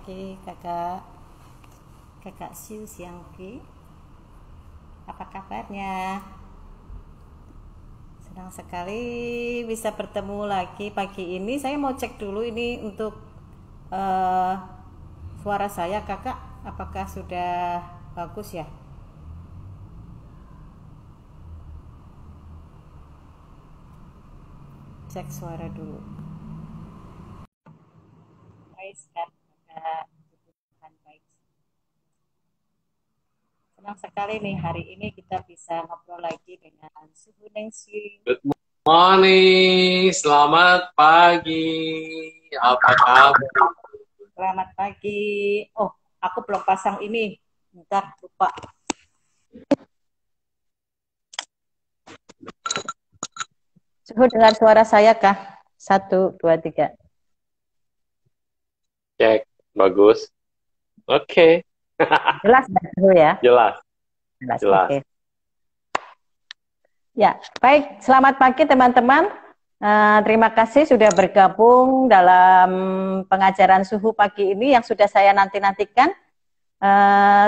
pagi kakak, kakak Siu Siangki. Apa kabarnya? Senang sekali bisa bertemu lagi pagi ini. Saya mau cek dulu ini untuk eh, suara saya kakak, apakah sudah bagus ya? Cek suara dulu. Baik kan kakak? Tuhan baik. Senang sekali nih hari ini kita bisa ngobrol lagi dengan Suhu Nengsi. Good morning, selamat pagi. Apa kabar? Selamat pagi. Oh, aku belum pasang ini. Bentar, lupa. Suhu dengar suara saya kah? Satu, dua, tiga. Cek, bagus. Oke, Jelas Suhu ya? jelas, Jelas, jelas. oke. Ya, baik. Selamat pagi teman-teman. Terima kasih sudah bergabung dalam pengajaran Suhu pagi ini yang sudah saya nanti-nantikan.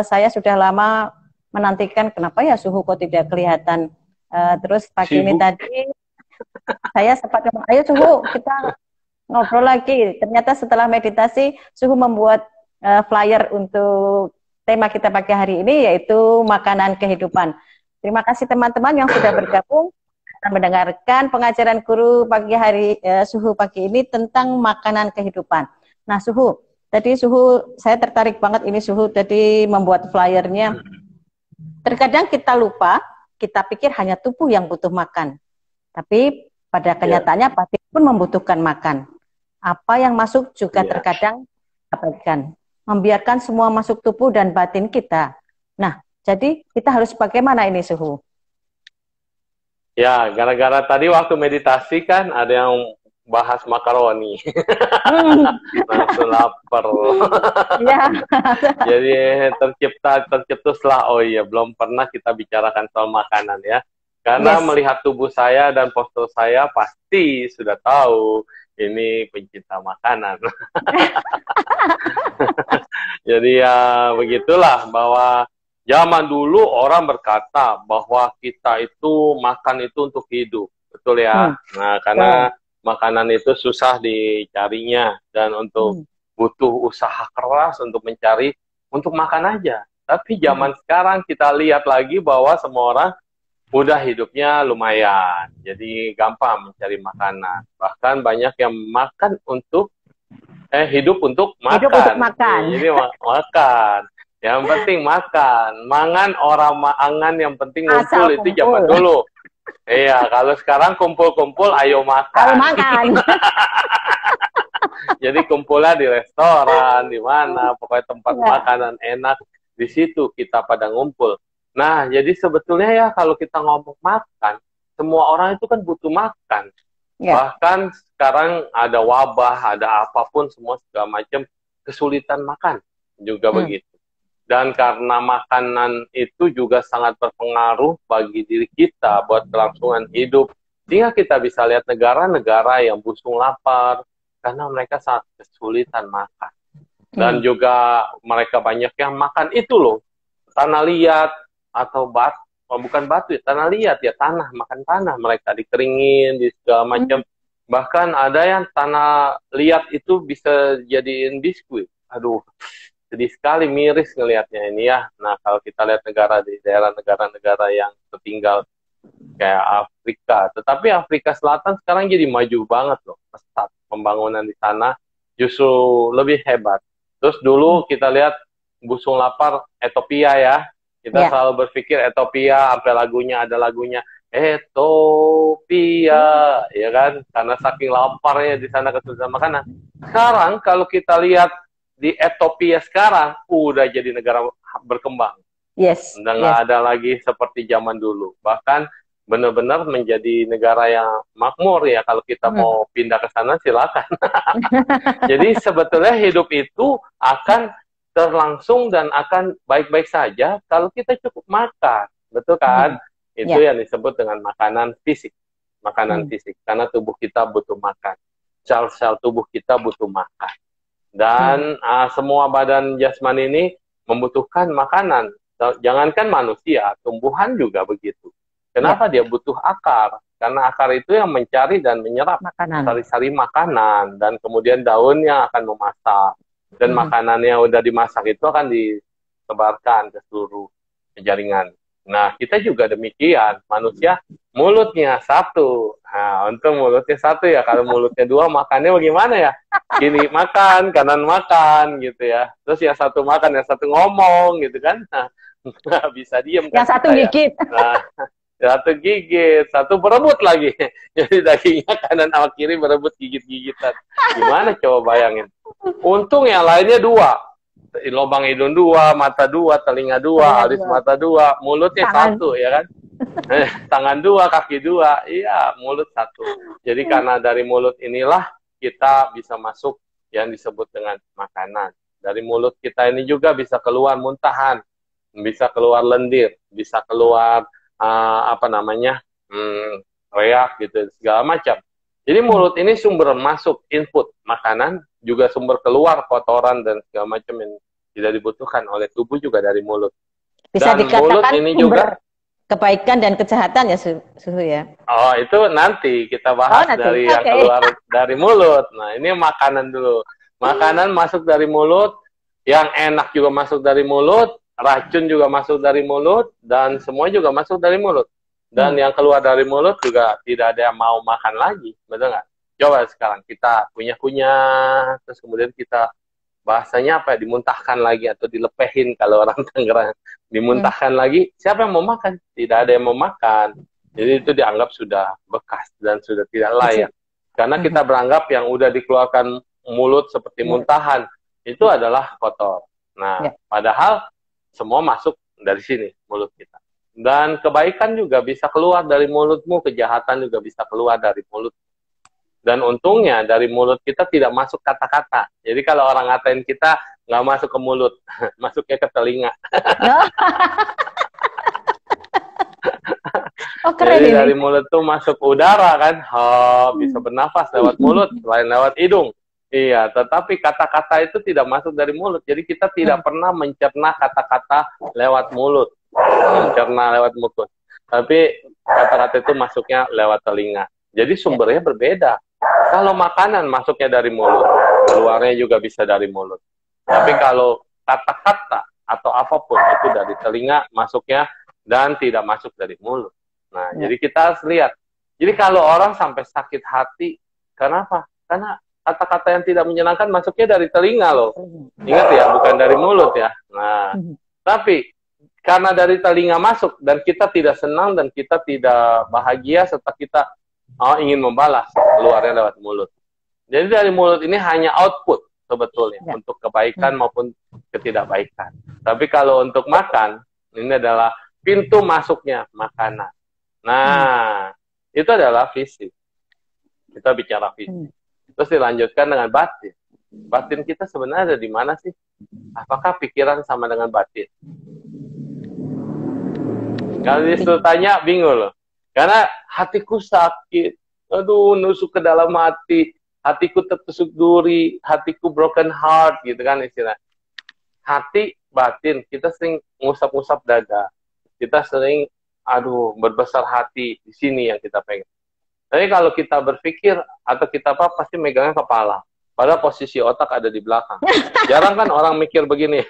Saya sudah lama menantikan kenapa ya Suhu kok tidak kelihatan. Terus pagi ini Sibuk. tadi saya sempat ngomong, ayo Suhu kita ngobrol lagi. Ternyata setelah meditasi, Suhu membuat flyer untuk tema kita pagi hari ini, yaitu makanan kehidupan. Terima kasih teman-teman yang sudah bergabung dan mendengarkan pengajaran guru pagi hari Suhu pagi ini tentang makanan kehidupan. Nah, Suhu, tadi Suhu, saya tertarik banget ini Suhu tadi membuat flyernya. Terkadang kita lupa, kita pikir hanya tubuh yang butuh makan. Tapi pada kenyataannya batin pun membutuhkan makan. Apa yang masuk juga terkadang abaikan. Membiarkan semua masuk tubuh dan batin kita. Nah, jadi kita harus bagaimana ini Suhu? Ya, gara-gara tadi waktu meditasi kan ada yang bahas makaroni. Langsung lapar. Ya. Jadi tercetuslah, oh iya, belum pernah kita bicarakan soal makanan ya. Karena melihat tubuh saya dan postur saya pasti sudah tahu ini pencinta makanan. Jadi ya begitulah, bahwa zaman dulu orang berkata bahwa kita itu makan itu untuk hidup. Betul ya? Nah, karena makanan itu susah dicarinya dan untuk butuh usaha keras untuk mencari, untuk makan aja. Tapi zaman sekarang kita lihat lagi bahwa semua orang udah hidupnya lumayan, jadi gampang mencari makanan. Bahkan banyak yang makan untuk hidup untuk makan. Hidup untuk makan. Jadi makan. Yang penting makan. Mangan orang mangan, yang penting ngumpul. Itu zaman dulu. Iya, kalau sekarang kumpul-kumpul ayo makan. Ayo makan. Jadi kumpulnya di restoran, di mana, pokoknya tempat makanan enak, di situ kita pada ngumpul. Nah, jadi sebetulnya ya kalau kita ngomong makan, semua orang itu kan butuh makan. Bahkan sekarang ada wabah, ada apapun, semua segala macam kesulitan makan juga begitu. Dan karena makanan itu juga sangat berpengaruh bagi diri kita buat kelangsungan hidup. Sehingga kita bisa lihat negara-negara yang busung lapar karena mereka sangat kesulitan makan. Dan juga mereka banyak yang makan itu loh, tanah liat atau batu, bukan batu ya, tanah liat ya, tanah, makan tanah, mereka dikeringin, di segala macam. Bahkan ada yang tanah liat itu bisa jadiin biskuit. Aduh, sedih sekali, miris ngelihatnya ini ya. Nah, kalau kita lihat negara di daerah negara-negara yang tertinggal kayak Afrika, tetapi Afrika Selatan sekarang jadi maju banget loh, pesat pembangunan di sana justru lebih hebat. Terus dulu kita lihat busung lapar Ethiopia ya, kita selalu berpikir Ethiopia, sampai lagunya ada lagunya Ethiopia, ya kan? Karena saking laparnya di sana kesulitan makanan. Sekarang kalau kita lihat di Ethiopia sekarang, udah jadi negara berkembang. Udah nggak ada lagi seperti zaman dulu. Bahkan benar-benar menjadi negara yang makmur ya. Kalau kita mau pindah ke sana silakan. Jadi sebetulnya hidup itu akan terlangsung dan akan baik-baik saja kalau kita cukup makan. Betul kan? Itu yang disebut dengan makanan fisik. Makanan fisik. Karena tubuh kita butuh makan. Sel-sel tubuh kita butuh makan. Dan semua badan jasmani ini membutuhkan makanan. Jangankan manusia, tumbuhan juga begitu. Kenapa dia butuh akar? Karena akar itu yang mencari dan menyerap sari-sari makanan. Dan kemudian daunnya akan memasak. Dan makanannya udah dimasak itu akan disebarkan ke seluruh jaringan. Nah, kita juga demikian. Manusia mulutnya satu. Nah, untuk mulutnya satu ya. Kalau mulutnya dua, makannya bagaimana ya? Kiri makan, kanan makan, gitu ya. Terus yang satu makan, yang satu ngomong, gitu kan. Nah, nggak bisa diem kan. Yang satu gigit. Nah, satu gigit, satu berebut lagi. Jadi dagingnya kanan sama kiri berebut gigit-gigitan. Gimana coba bayangin? Untung yang lainnya dua. Lubang hidung dua, mata dua, telinga dua, alis mata dua, mulutnya satu, ya kan? Tangan dua, kaki dua, iya, mulut satu. Jadi karena dari mulut inilah kita bisa masuk yang disebut dengan makanan. Dari mulut kita ini juga bisa keluar muntahan, bisa keluar lendir, bisa keluar reak gitu, segala macam. Jadi mulut ini sumber masuk input makanan, juga sumber keluar kotoran dan segala macam yang tidak dibutuhkan oleh tubuh juga dari mulut. Bisa dan dikatakan mulut ini juga kebaikan dan kejahatan ya, Suhu ya? Oh, itu nanti kita bahas dari yang keluar dari mulut. Nah, ini makanan dulu. Makanan masuk dari mulut, yang enak juga masuk dari mulut, racun juga masuk dari mulut, dan semua juga masuk dari mulut. Dan yang keluar dari mulut juga tidak ada yang mau makan lagi, betul nggak? Coba sekarang kita kunyah-kunyah, terus kemudian kita bahasanya apa ya, dimuntahkan lagi atau dilepehin kalau orang Tangerang, dimuntahkan lagi. Siapa yang mau makan? Tidak ada yang mau makan. Jadi itu dianggap sudah bekas dan sudah tidak layak. Karena kita beranggap yang udah dikeluarkan mulut seperti muntahan itu adalah kotor. Nah, padahal semua masuk dari sini mulut kita. Dan kebaikan juga bisa keluar dari mulutmu, kejahatan juga bisa keluar dari mulut. Dan untungnya dari mulut kita tidak masuk kata-kata. Jadi kalau orang ngatain kita, nggak masuk ke mulut, masuknya ke telinga. Oh, keren. Jadi ini dari mulut tuh masuk udara kan, bisa bernafas lewat mulut, selain lewat hidung. Iya, tetapi kata-kata itu tidak masuk dari mulut. Jadi kita tidak pernah mencerna kata-kata lewat mulut, mencerna lewat mulut. Tapi kata-kata itu masuknya lewat telinga. Jadi sumbernya berbeda. Kalau makanan masuknya dari mulut, keluarnya juga bisa dari mulut. Tapi kalau kata-kata atau apapun itu dari telinga masuknya dan tidak masuk dari mulut. Nah, jadi kita harus lihat. Jadi kalau orang sampai sakit hati, kenapa? Karena kata-kata yang tidak menyenangkan masuknya dari telinga loh. Ingat ya, bukan dari mulut ya. Nah, tapi karena dari telinga masuk dan kita tidak senang dan kita tidak bahagia serta kita ingin membalas, keluarnya lewat mulut. Jadi dari mulut ini hanya output sebetulnya untuk kebaikan maupun ketidakbaikan. Tapi kalau untuk makan, ini adalah pintu masuknya makanan. Nah, itu adalah fisik. Kita bicara fisik. Terus dilanjutkan dengan batin. Batin kita sebenarnya ada di mana sih? Apakah pikiran sama dengan batin? Kalau disuruh tanya, bingung loh. Karena hatiku sakit, aduh nusuk ke dalam hati, hatiku tertusuk duri, hatiku broken heart, gitu kan istilah. Hati, batin, kita sering ngusap-ngusap dada, kita sering, aduh berbesar hati, di sini yang kita pengen. Tapi kalau kita berpikir atau kita apa, pasti megangnya kepala. Padahal posisi otak ada di belakang. Jarang kan orang mikir begini.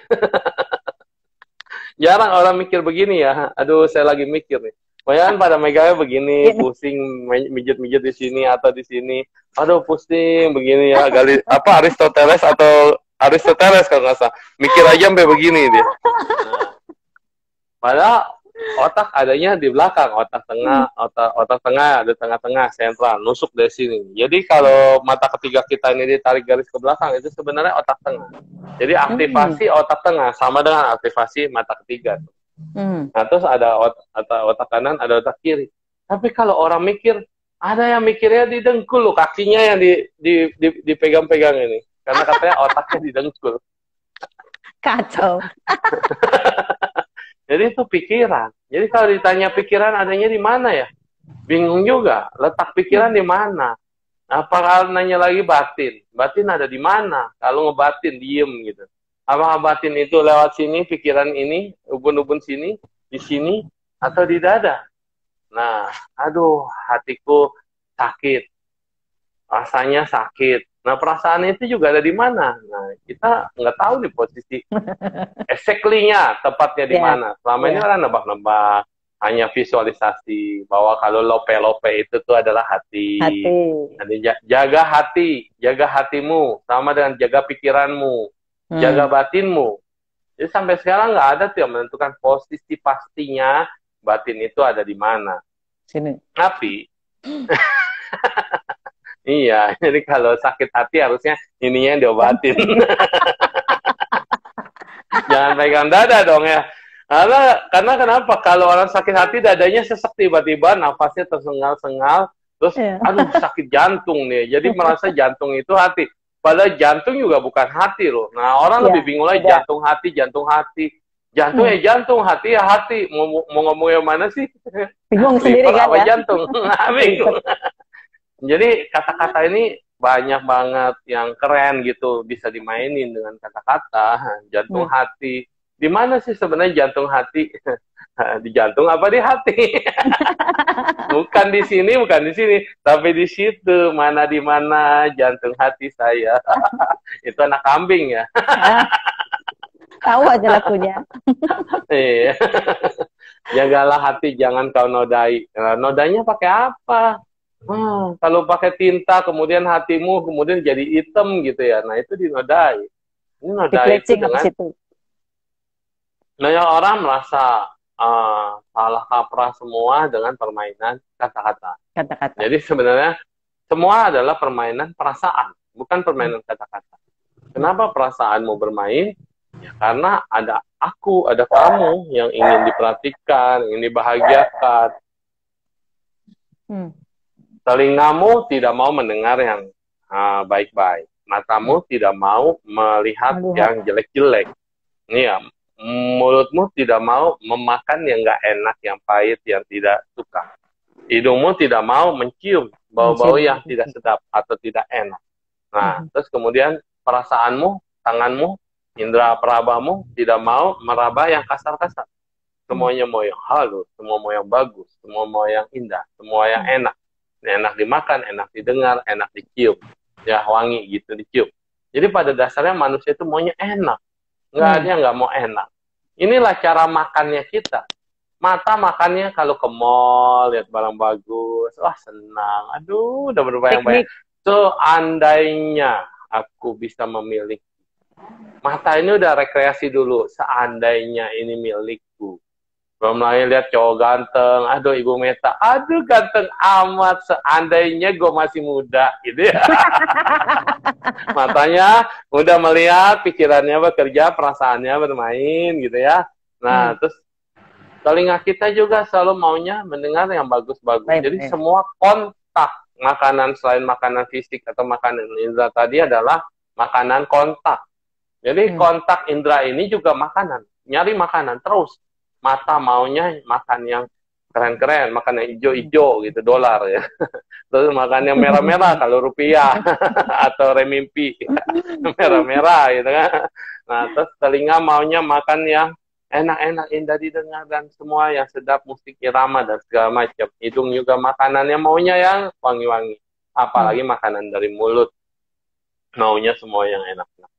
Jarang orang mikir begini ya. Aduh, saya lagi mikir nih. Banyak pada megangnya begini, pusing, mijit-mijit di sini atau di sini. Aduh, pusing begini ya. Aristoteles kalau nggak salah. Mikir aja sampai begini dia. Nah, padahal otak adanya di belakang, otak tengah, otak tengah, ada tengah-tengah, sentral, nusuk dari sini. Jadi kalau mata ketiga kita ini ditarik garis ke belakang, itu sebenarnya otak tengah. Jadi aktivasi otak tengah sama dengan aktivasi mata ketiga. Nah, terus ada otak kanan, ada otak kiri. Tapi kalau orang mikir, ada yang mikirnya di dengkul loh, kakinya yang dipegang-pegang ini. Karena katanya otaknya di dengkul. Kacau. Jadi itu pikiran. Jadi kalau ditanya pikiran adanya di mana ya? Bingung juga. Letak pikiran di mana? Apakah nanya lagi batin? Batin ada di mana? Kalau ngebatin diem gitu. Apakah batin itu lewat sini, pikiran ini, ubun-ubun sini, di sini, atau di dada? Nah, aduh, hatiku sakit, rasanya sakit. Nah, perasaan itu juga ada di mana? Nah, kita nggak tahu nih posisi exactly-nya, tepatnya di mana. Selama ini orang nebak-nebak, hanya visualisasi bahwa kalau lope-lope itu tuh adalah hati. Jadi jaga hatimu, sama dengan jaga pikiranmu, jaga batinmu. Jadi sampai sekarang nggak ada tuh yang menentukan posisi pastinya batin itu ada di mana. Sini. Tapi iya, jadi kalau sakit hati harusnya ininya yang diobatin. Jangan pegang dada dong ya. Karena kenapa? Kalau orang sakit hati dadanya sesek tiba-tiba, nafasnya tersengal-sengal, terus aduh sakit jantung nih. Jadi merasa jantung itu hati. Padahal jantung juga bukan hati loh. Nah orang lebih bingung lagi jantung hati. Jantung ya jantung, hati ya hati. Mau ngomong yang mana sih? Bingung sendiri kan ya? Jantung. Bingung. Jadi kata-kata ini banyak banget yang keren gitu, bisa dimainin dengan kata-kata. Jantung hati. Di mana sih sebenarnya jantung hati? Di jantung apa di hati? Bukan di sini, tapi di situ. Mana di mana jantung hati saya? Itu anak kambing ya. Tahu aja lagunya. Iya. Jagalah hati, jangan kau nodai. Nah, nodanya pakai apa? Kalau pakai tinta, kemudian hatimu kemudian jadi hitam gitu ya. Nah itu dinodai. Ini nodai itu dengan banyak orang merasa salah kaprah semua dengan permainan kata-kata. Jadi sebenarnya semua adalah permainan perasaan, bukan permainan kata-kata. Kenapa perasaanmu bermain? Ya, karena ada aku, ada kamu yang ingin diperhatikan, ingin dibahagiakan. Telingamu tidak mau mendengar yang baik-baik. Matamu tidak mau melihat yang jelek-jelek. Iya, mulutmu tidak mau memakan yang nggak enak, yang pahit, yang tidak suka. Hidungmu tidak mau mencium bau-bau yang tidak sedap atau tidak enak. Nah, terus kemudian perasaanmu, tanganmu, indera perabamu tidak mau meraba yang kasar-kasar. Semuanya mau yang halus, semua mau yang bagus, semua mau yang indah, semua yang enak. Enak dimakan, enak didengar, enak dicium. Ya, wangi gitu dicium. Jadi pada dasarnya manusia itu maunya enak. Nggak ada yang nggak mau enak. Inilah cara makannya kita. Mata makannya kalau ke mall, lihat barang bagus, wah senang. Aduh, udah berbayang-bayang. So, andainya aku bisa memilih. Mata ini udah rekreasi dulu. Seandainya ini milikku. Belum lagi lihat cowok ganteng, aduh Ibu Meta, aduh ganteng amat, seandainya gue masih muda, gitu ya. Matanya udah melihat, pikirannya bekerja, perasaannya bermain, gitu ya. Nah, terus telinga kita juga selalu maunya mendengar yang bagus-bagus. Jadi semua kontak makanan selain makanan fisik atau makanan indera tadi adalah makanan kontak. Jadi kontak indera ini juga makanan, nyari makanan terus. Mata maunya makan yang keren-keren, makan yang hijau-hijau gitu, dolar ya. Terus makan yang merah-merah kalau rupiah atau remimpi, merah-merah gitu kan. Nah, terus telinga maunya makan yang enak-enak, indah didengar dan semua yang sedap, musik irama dan segala macam. Hidung juga makanannya maunya yang wangi-wangi. Apalagi makanan dari mulut, maunya semua yang enak-enak.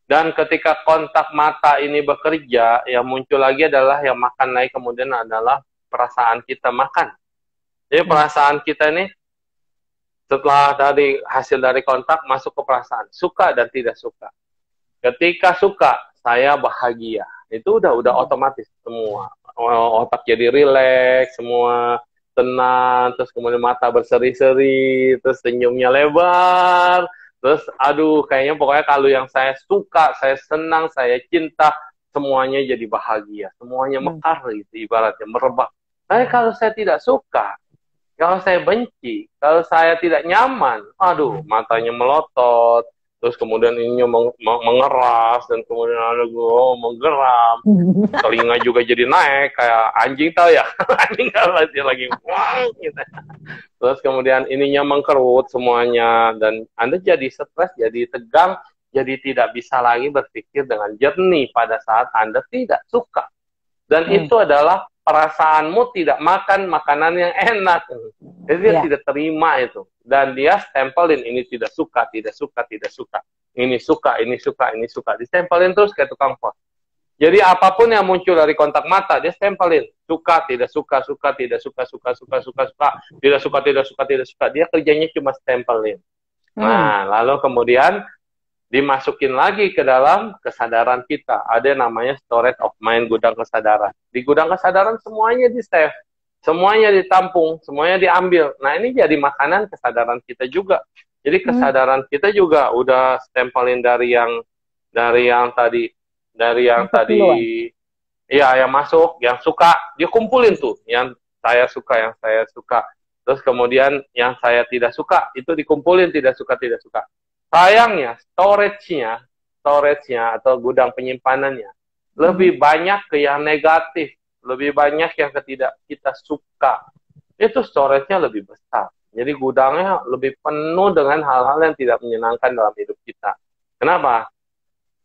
Dan ketika kontak mata ini bekerja, yang muncul lagi adalah yang makan lagi kemudian adalah perasaan kita makan. Jadi perasaan kita ini setelah dari hasil dari kontak masuk ke perasaan, suka dan tidak suka. Ketika suka, saya bahagia. Itu udah otomatis semua. Otak jadi rileks, semua tenang, terus kemudian mata berseri-seri, terus senyumnya lebar. Terus, aduh, kayaknya pokoknya kalau yang saya suka, saya senang, saya cinta, semuanya jadi bahagia. Semuanya mekar gitu, ibaratnya merebak. Tapi kalau saya tidak suka, kalau saya benci, kalau saya tidak nyaman, aduh, matanya melotot, terus kemudian ininya mengeras, dan kemudian ada gue menggeram, telinga juga jadi naik kayak anjing, tau ya. Anjing kalau dia lagi wah gitu. Terus kemudian ininya mengkerut semuanya, dan Anda jadi stres, jadi tegang, jadi tidak bisa lagi berpikir dengan jernih pada saat Anda tidak suka. Dan itu adalah perasaanmu tidak makan makanan yang enak. Jadi dia tidak terima itu. Dan dia stempelin, ini tidak suka, tidak suka, tidak suka. Ini suka, ini suka, ini suka. Distempelin terus kayak tukang pos. Jadi apapun yang muncul dari kontak mata, dia stempelin. Suka, tidak suka, suka, tidak suka, suka, suka, suka, suka. Tidak suka, tidak suka, tidak suka. Dia kerjanya cuma stempelin. Nah, lalu kemudian dimasukin lagi ke dalam kesadaran kita. Ada yang namanya storage of mind, gudang kesadaran. Di gudang kesadaran semuanya di-save, semuanya ditampung, semuanya diambil. Nah, ini jadi makanan kesadaran kita juga. Jadi kesadaran kita juga udah stempelin dari yang tadi, ya, yang masuk, yang suka, dia kumpulin tuh, yang saya suka. Terus kemudian yang saya tidak suka, itu dikumpulin, tidak suka, tidak suka. Sayangnya, storage-nya atau gudang penyimpanannya lebih banyak ke yang negatif, lebih banyak yang tidak kita suka. Itu storage-nya lebih besar. Jadi gudangnya lebih penuh dengan hal-hal yang tidak menyenangkan dalam hidup kita. Kenapa?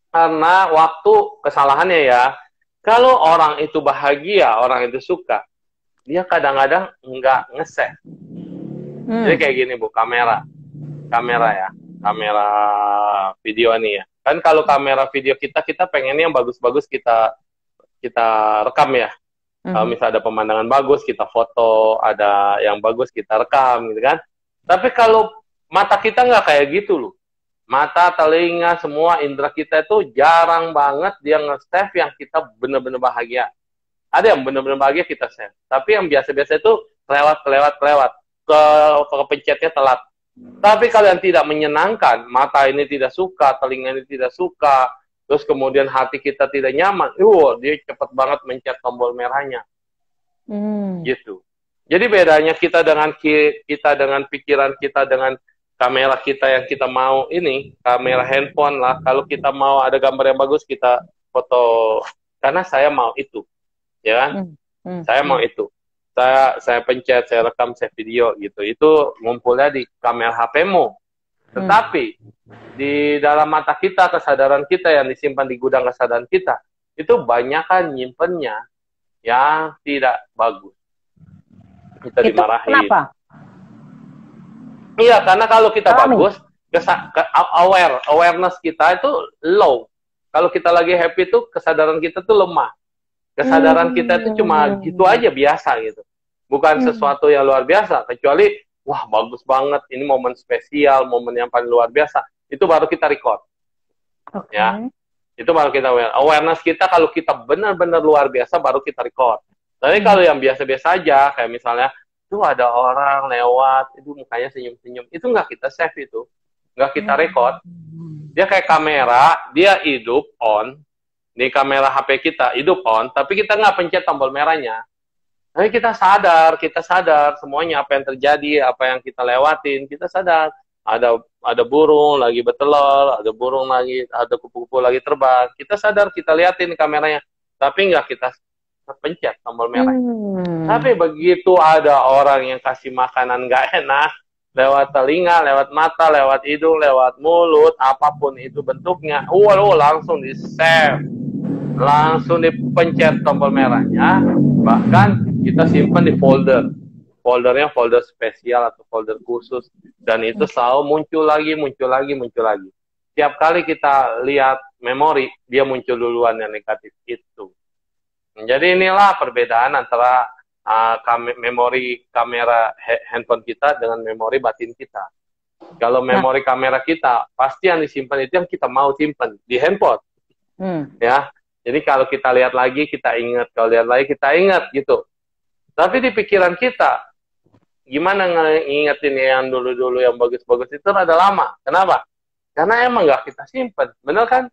Karena waktu kesalahannya ya, kalau orang itu bahagia, orang itu suka, dia kadang-kadang nggak nge-save. Jadi kayak gini Bu, kamera ya. Kamera video nih ya. Kan kalau kamera video kita pengennya yang bagus-bagus kita rekam ya. Kalau misalnya ada pemandangan bagus, kita foto, ada yang bagus kita rekam gitu kan. Tapi kalau mata kita nggak kayak gitu loh. Mata, telinga, semua indera kita itu jarang banget dia nge-save yang kita bener-bener bahagia. Ada yang bener-bener bahagia kita save. Tapi yang biasa-biasa itu kelewat. Kepencetnya telat. Tapi kalau yang tidak menyenangkan, mata ini tidak suka, telinga ini tidak suka, terus kemudian hati kita tidak nyaman, dia cepat banget mencet tombol merahnya. Gitu. Jadi bedanya kita dengan pikiran kita, dengan kamera kita yang kita mau ini, kamera handphone lah, kalau kita mau ada gambar yang bagus, kita foto. Karena saya mau itu. Ya kan? Saya mau itu. Saya pencet, saya rekam, saya video gitu. Itu ngumpulnya di kamera HP-mu. Tetapi di dalam mata kita, kesadaran kita yang disimpan di gudang kesadaran kita, itu banyak kan nyimpennya yang tidak bagus. Kita dimarahin. Kenapa? Iya, karena kalau kita bagus, awareness kita itu low. Kalau kita lagi happy tuh kesadaran kita tuh lemah. Kesadaran kita itu cuma gitu aja, biasa gitu. Bukan sesuatu yang luar biasa, kecuali, wah bagus banget, ini momen spesial, momen yang paling luar biasa. Itu baru kita record. Ya, itu baru kita awareness kita, kalau kita benar-benar luar biasa, baru kita record. Tapi kalau yang biasa-biasa aja, kayak misalnya, tuh ada orang lewat, itu mukanya senyum-senyum, itu nggak kita save itu. Nggak kita record. Dia kayak kamera, dia hidup on, di kamera HP kita hidup on, tapi kita nggak pencet tombol merahnya. Tapi kita sadar semuanya apa yang terjadi, apa yang kita lewatin, kita sadar. Ada burung lagi bertelur, ada burung lagi, ada kupu-kupu lagi terbang. Kita sadar, kita liatin kameranya, tapi nggak kita pencet tombol merah. Tapi begitu ada orang yang kasih makanan nggak enak, lewat telinga, lewat mata, lewat hidung, lewat mulut, apapun itu bentuknya, langsung di-save. Langsung dipencet tombol merahnya, bahkan kita simpan di foldernya folder spesial atau folder khusus, dan itu selalu muncul lagi. Tiap kali kita lihat memori, dia muncul duluan yang negatif itu. Jadi inilah perbedaan antara memori kamera handphone kita dengan memori batin kita. Kalau memori kamera kita, pasti yang disimpan itu yang kita mau simpan di handphone. Ya. Jadi kalau kita lihat lagi, kita ingat. Kalau lihat lagi, kita ingat gitu. Tapi di pikiran kita, gimana ngingetin yang dulu-dulu yang bagus-bagus itu rada lama. Kenapa? Karena emang nggak kita simpen. Bener kan?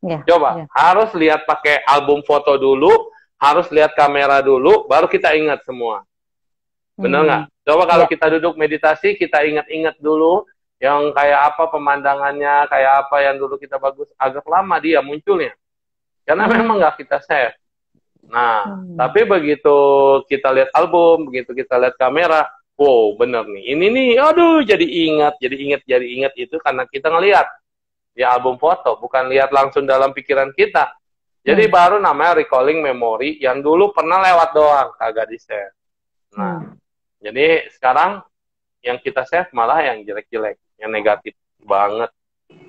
Ya, coba, harus lihat pakai album foto dulu, harus lihat kamera dulu, baru kita ingat semua. Bener nggak? Coba kalau kita duduk meditasi, kita ingat-ingat dulu yang kayak apa pemandangannya, kayak apa yang dulu kita bagus, agak lama dia munculnya. Karena memang nggak kita save. Nah, tapi begitu kita lihat album, begitu kita lihat kamera, wow, bener nih. Ini nih, aduh, jadi ingat itu karena kita ngelihat di album foto, bukan lihat langsung dalam pikiran kita. Jadi baru namanya recalling memory yang dulu pernah lewat doang, kagak di-save. Nah, jadi sekarang yang kita save malah yang jelek-jelek, yang negatif banget,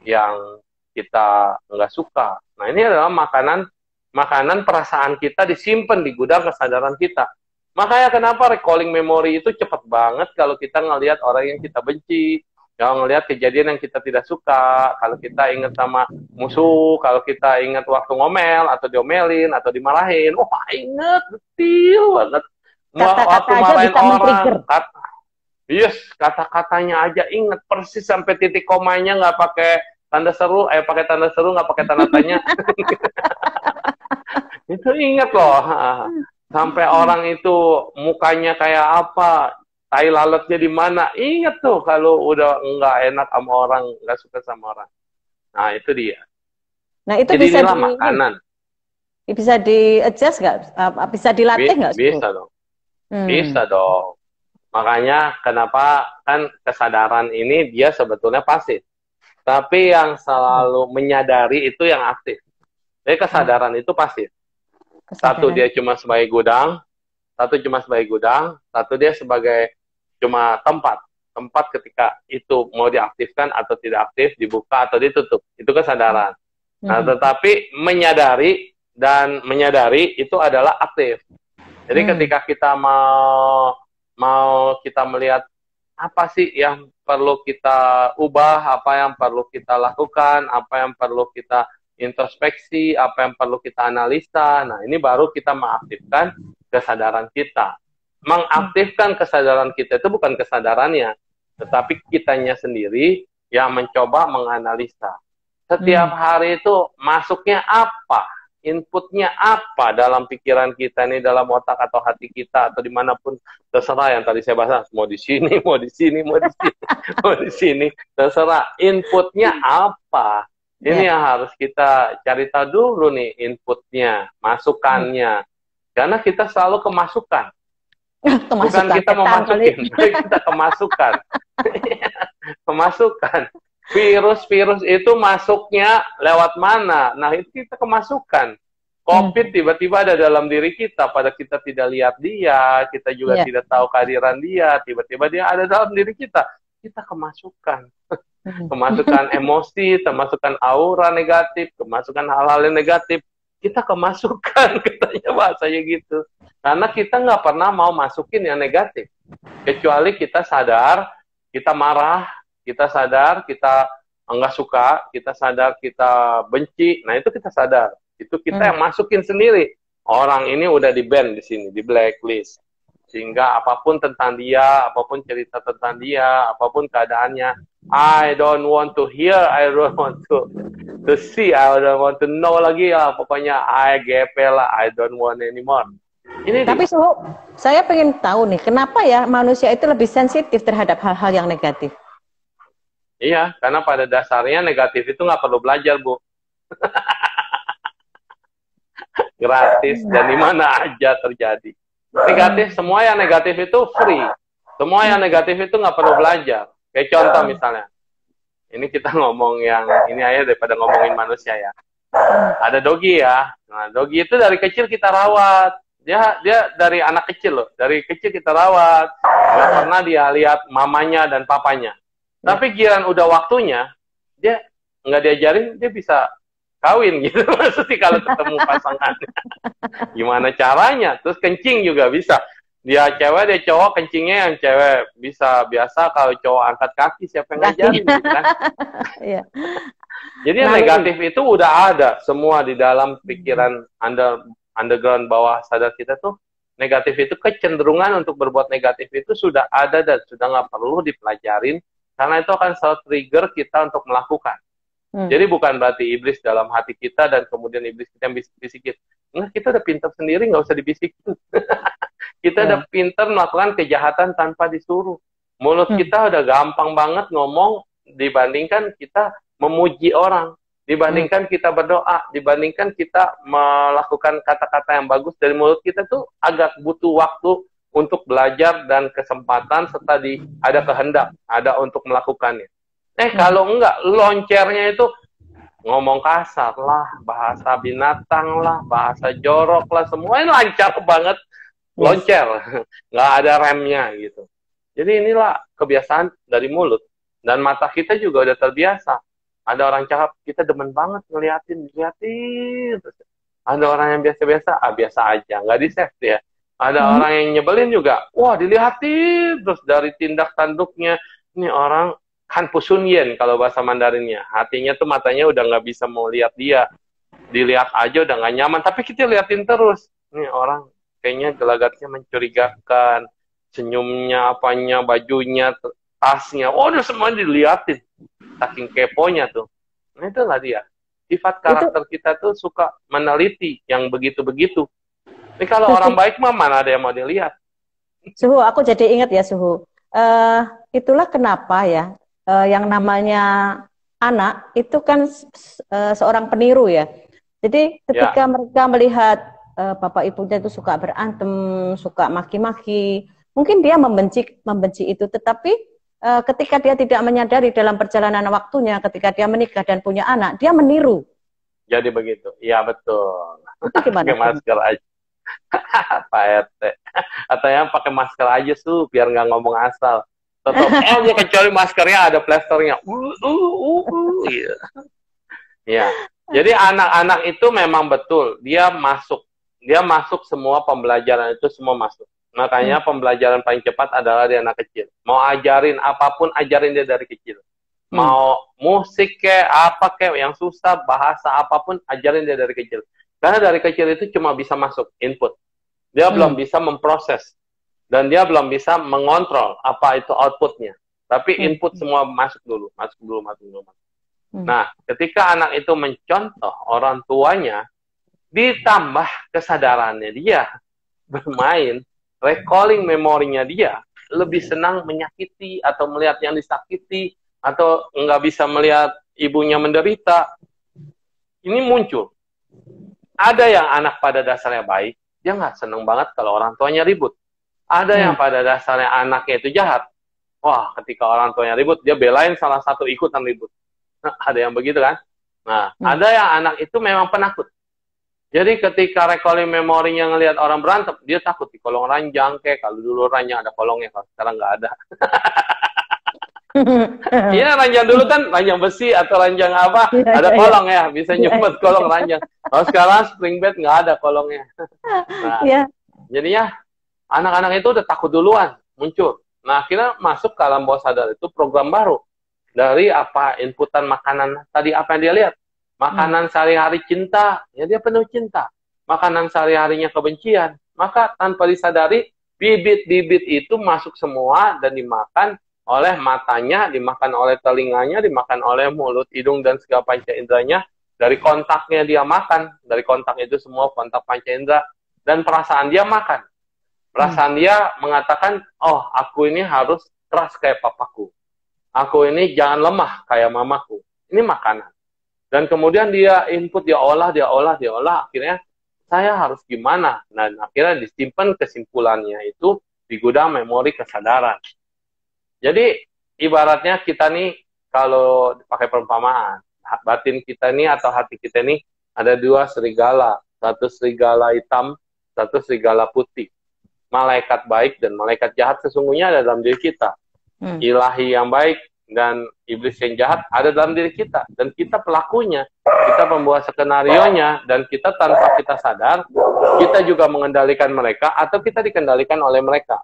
yang kita nggak suka. Nah, ini adalah makanan perasaan kita disimpan di gudang kesadaran kita. Makanya kenapa recalling memory itu cepat banget kalau kita ngelihat orang yang kita benci, kalau ngelihat kejadian yang kita tidak suka, kalau kita ingat sama musuh, kalau kita ingat waktu ngomel, atau diomelin, atau dimarahin, wah inget, betul banget. Kata-kata aja bisa men-trigger. Yes, kata-katanya aja inget persis sampai titik komanya, nggak pakai tanda seru, pakai tanda seru, nggak pakai tanda tanya. Itu inget loh. Sampai orang itu mukanya kayak apa, tai lalatnya di mana, inget tuh kalau udah nggak enak sama orang, nggak suka sama orang. Nah, itu dia. Nah, itu jadi bisa makanan. Bisa di-adjust nggak? Bisa dilatih nggak? Bisa dong. Bisa dong. Makanya kenapa kan kesadaran ini dia sebetulnya pasif. Tapi yang selalu menyadari itu yang aktif. Jadi kesadaran itu pasif. Satu dia cuma sebagai gudang, satu dia sebagai cuma tempat ketika itu mau diaktifkan atau tidak aktif, dibuka atau ditutup, itu kesadaran. Nah, tetapi menyadari itu adalah aktif. Jadi ketika kita mau kita melihat apa sih yang perlu kita ubah, apa yang perlu kita lakukan, apa yang perlu kita introspeksi, apa yang perlu kita analisa. Nah, ini baru kita mengaktifkan kesadaran kita. Mengaktifkan kesadaran kita itu bukan kesadarannya, tetapi kitanya sendiri yang mencoba menganalisa. Setiap hari itu masuknya apa, inputnya apa dalam pikiran kita nih, dalam otak atau hati kita, atau dimanapun, terserah yang tadi saya bahas, mau di sini, mau di sini, mau di sini, terserah inputnya apa. Ini yang harus kita cari tahu dulu nih, inputnya, masukannya. Karena kita selalu kemasukan. Bukan kita memasukin, kita kemasukan. Kemasukan. Virus-virus itu masuknya lewat mana? Nah, itu kita kemasukan. COVID tiba-tiba ada dalam diri kita, pada kita tidak lihat dia, kita juga tidak tahu kehadiran dia, tiba-tiba dia ada dalam diri kita. Kita kemasukan. Kemasukan emosi, kemasukan aura negatif, kemasukan hal-hal yang negatif, kita kemasukan, katanya bahasanya gitu. Karena kita nggak pernah mau masukin yang negatif. Kecuali kita sadar, kita marah, kita sadar, kita nggak suka, kita sadar, kita benci, nah itu kita sadar. Itu kita yang masukin sendiri. Orang ini udah di-ban di sini, di blacklist. Sehingga apapun tentang dia, apapun cerita tentang dia, apapun keadaannya, I don't want to hear, I don't want to see, I don't want to know lagi ya. Pokoknya I GP lah, I don't want anymore. Ini tapi Suhu, saya pengen tahu nih, kenapa ya manusia itu lebih sensitif terhadap hal-hal yang negatif? Iya, karena pada dasarnya negatif itu nggak perlu belajar, Bu. Gratis dan di mana aja terjadi. Negatif, semua yang negatif itu free. Semua yang negatif itu nggak perlu belajar. Kayak contoh misalnya, ini kita ngomong yang ini aja daripada ngomongin manusia ya. Ada Dogi ya. Nah, Dogi itu dari kecil kita rawat. Dia dari anak kecil loh. Dari kecil kita rawat. Nggak pernah dia lihat mamanya dan papanya. Tapi giliran udah waktunya, dia nggak diajarin, dia bisa kawin gitu. Maksudnya kalau ketemu pasangannya. Gimana caranya? Terus kencing juga bisa. Dia cewek, dia cowok, kencingnya yang cewek bisa. Biasa kalau cowok angkat kaki, siapa yang ngajarin gitu kan? Jadi yang negatif itu udah ada semua di dalam pikiran underground bawah sadar kita tuh. Negatif itu kecenderungan untuk berbuat negatif itu sudah ada dan sudah nggak perlu dipelajarin. Karena itu akan selalu trigger kita untuk melakukan. Jadi bukan berarti iblis dalam hati kita dan kemudian iblis kita yang bisik-bisikin. Enggak, kita udah pintar sendiri, nggak usah dibisikin. Kita udah pintar melakukan kejahatan tanpa disuruh. Mulut kita udah gampang banget ngomong dibandingkan kita memuji orang, dibandingkan kita berdoa, dibandingkan kita melakukan kata-kata yang bagus dari mulut kita tuh agak butuh waktu untuk belajar dan kesempatan serta ada kehendak, ada untuk melakukannya. Kalau enggak, loncernya itu ngomong kasar lah, bahasa binatang lah, bahasa jorok lah, semuanya lancar banget, loncer, nggak ada remnya gitu. Jadi inilah kebiasaan dari mulut. Dan mata kita juga udah terbiasa. Ada orang cakap, kita demen banget ngeliatin. Ada orang yang biasa-biasa, biasa aja, nggak di-save ya. Ada orang yang nyebelin juga, wah dilihatin, terus dari tindak tanduknya, ini orang kan pusunyen kalau bahasa Mandarinnya. Hatinya tuh matanya udah nggak bisa mau lihat dia. Dilihat aja udah nggak nyaman, tapi kita liatin terus. Ini orang kayaknya gelagatnya mencurigakan, senyumnya, apanya, bajunya, tasnya, udah semuanya diliatin. Saking keponya tuh. Nah itulah dia. Sifat karakter kita tuh suka meneliti yang begitu-begitu. Ini kalau orang baik mah mana ada yang mau dilihat. Suhu, aku jadi ingat ya Suhu. Itulah kenapa ya, yang namanya anak itu kan seorang peniru ya. Jadi ketika mereka melihat bapak ibunya itu suka berantem, suka maki-maki, mungkin dia membenci itu, tetapi ketika dia tidak menyadari dalam perjalanan waktunya, ketika dia menikah dan punya anak, dia meniru. Jadi begitu, iya betul. Itu gimana? Pakai masker aja, Pak RT. Katanya pakai masker aja tuh, biar nggak ngomong asal. Tetap, kecuali maskernya ada plasternya. Gitu. Ya, jadi anak-anak itu memang betul, dia masuk semua pembelajaran itu semua masuk. Makanya pembelajaran paling cepat adalah di anak kecil. Mau ajarin apapun, ajarin dia dari kecil. Mau musik apa yang susah, bahasa apapun, ajarin dia dari kecil. Karena dari kecil itu cuma bisa masuk input. Dia belum bisa memproses. Dan dia belum bisa mengontrol apa itu outputnya. Tapi input semua masuk dulu. Nah, ketika anak itu mencontoh orang tuanya, ditambah kesadarannya dia bermain, recalling memorinya dia, lebih senang menyakiti atau melihat yang disakiti, atau nggak bisa melihat ibunya menderita. Ini muncul. Ada yang anak pada dasarnya baik, dia nggak seneng banget kalau orang tuanya ribut. Ada yang pada dasarnya anaknya itu jahat. Wah, ketika orang tuanya ribut, dia belain salah satu ikutan ribut. Nah, ada yang begitu kan? Nah, ada yang anak itu memang penakut. Jadi ketika recalling memorinya ngelihat orang berantem, dia takut di kolong ranjang kalau dulu ranjang ada kolongnya, kalau sekarang nggak ada. Iya, ranjang dulu kan ranjang besi atau ranjang apa, ada kolong ya, bisa nyumpet kolong ranjang. Kalau sekarang spring bed nggak ada kolongnya. Nah, jadinya anak-anak itu udah takut duluan muncul. Nah, akhirnya masuk ke alam bawah sadar itu program baru dari apa inputan makanan tadi, apa yang dia lihat. Makanan sehari-hari cinta, ya dia penuh cinta. Makanan sehari-harinya kebencian, maka tanpa disadari bibit-bibit itu masuk semua dan dimakan oleh matanya, dimakan oleh telinganya, dimakan oleh mulut, hidung, dan segala panca inderanya. Dari kontaknya dia makan, dari kontak itu semua kontak panca indera, dan perasaan dia makan. Perasaan dia mengatakan, oh aku ini harus keras kayak papaku. Aku ini jangan lemah kayak mamaku. Ini makanan. Dan kemudian dia input, dia olah, akhirnya saya harus gimana? Dan akhirnya disimpan kesimpulannya itu di gudang memori kesadaran. Jadi ibaratnya kita nih kalau pakai perumpamaan, batin kita nih atau hati kita nih ada dua serigala, satu serigala hitam, satu serigala putih. Malaikat baik dan malaikat jahat sesungguhnya ada dalam diri kita. Ilahi yang baik dan iblis yang jahat ada dalam diri kita. Dan kita pelakunya, kita pembuat skenario-nya, dan kita tanpa kita sadar, kita juga mengendalikan mereka atau kita dikendalikan oleh mereka.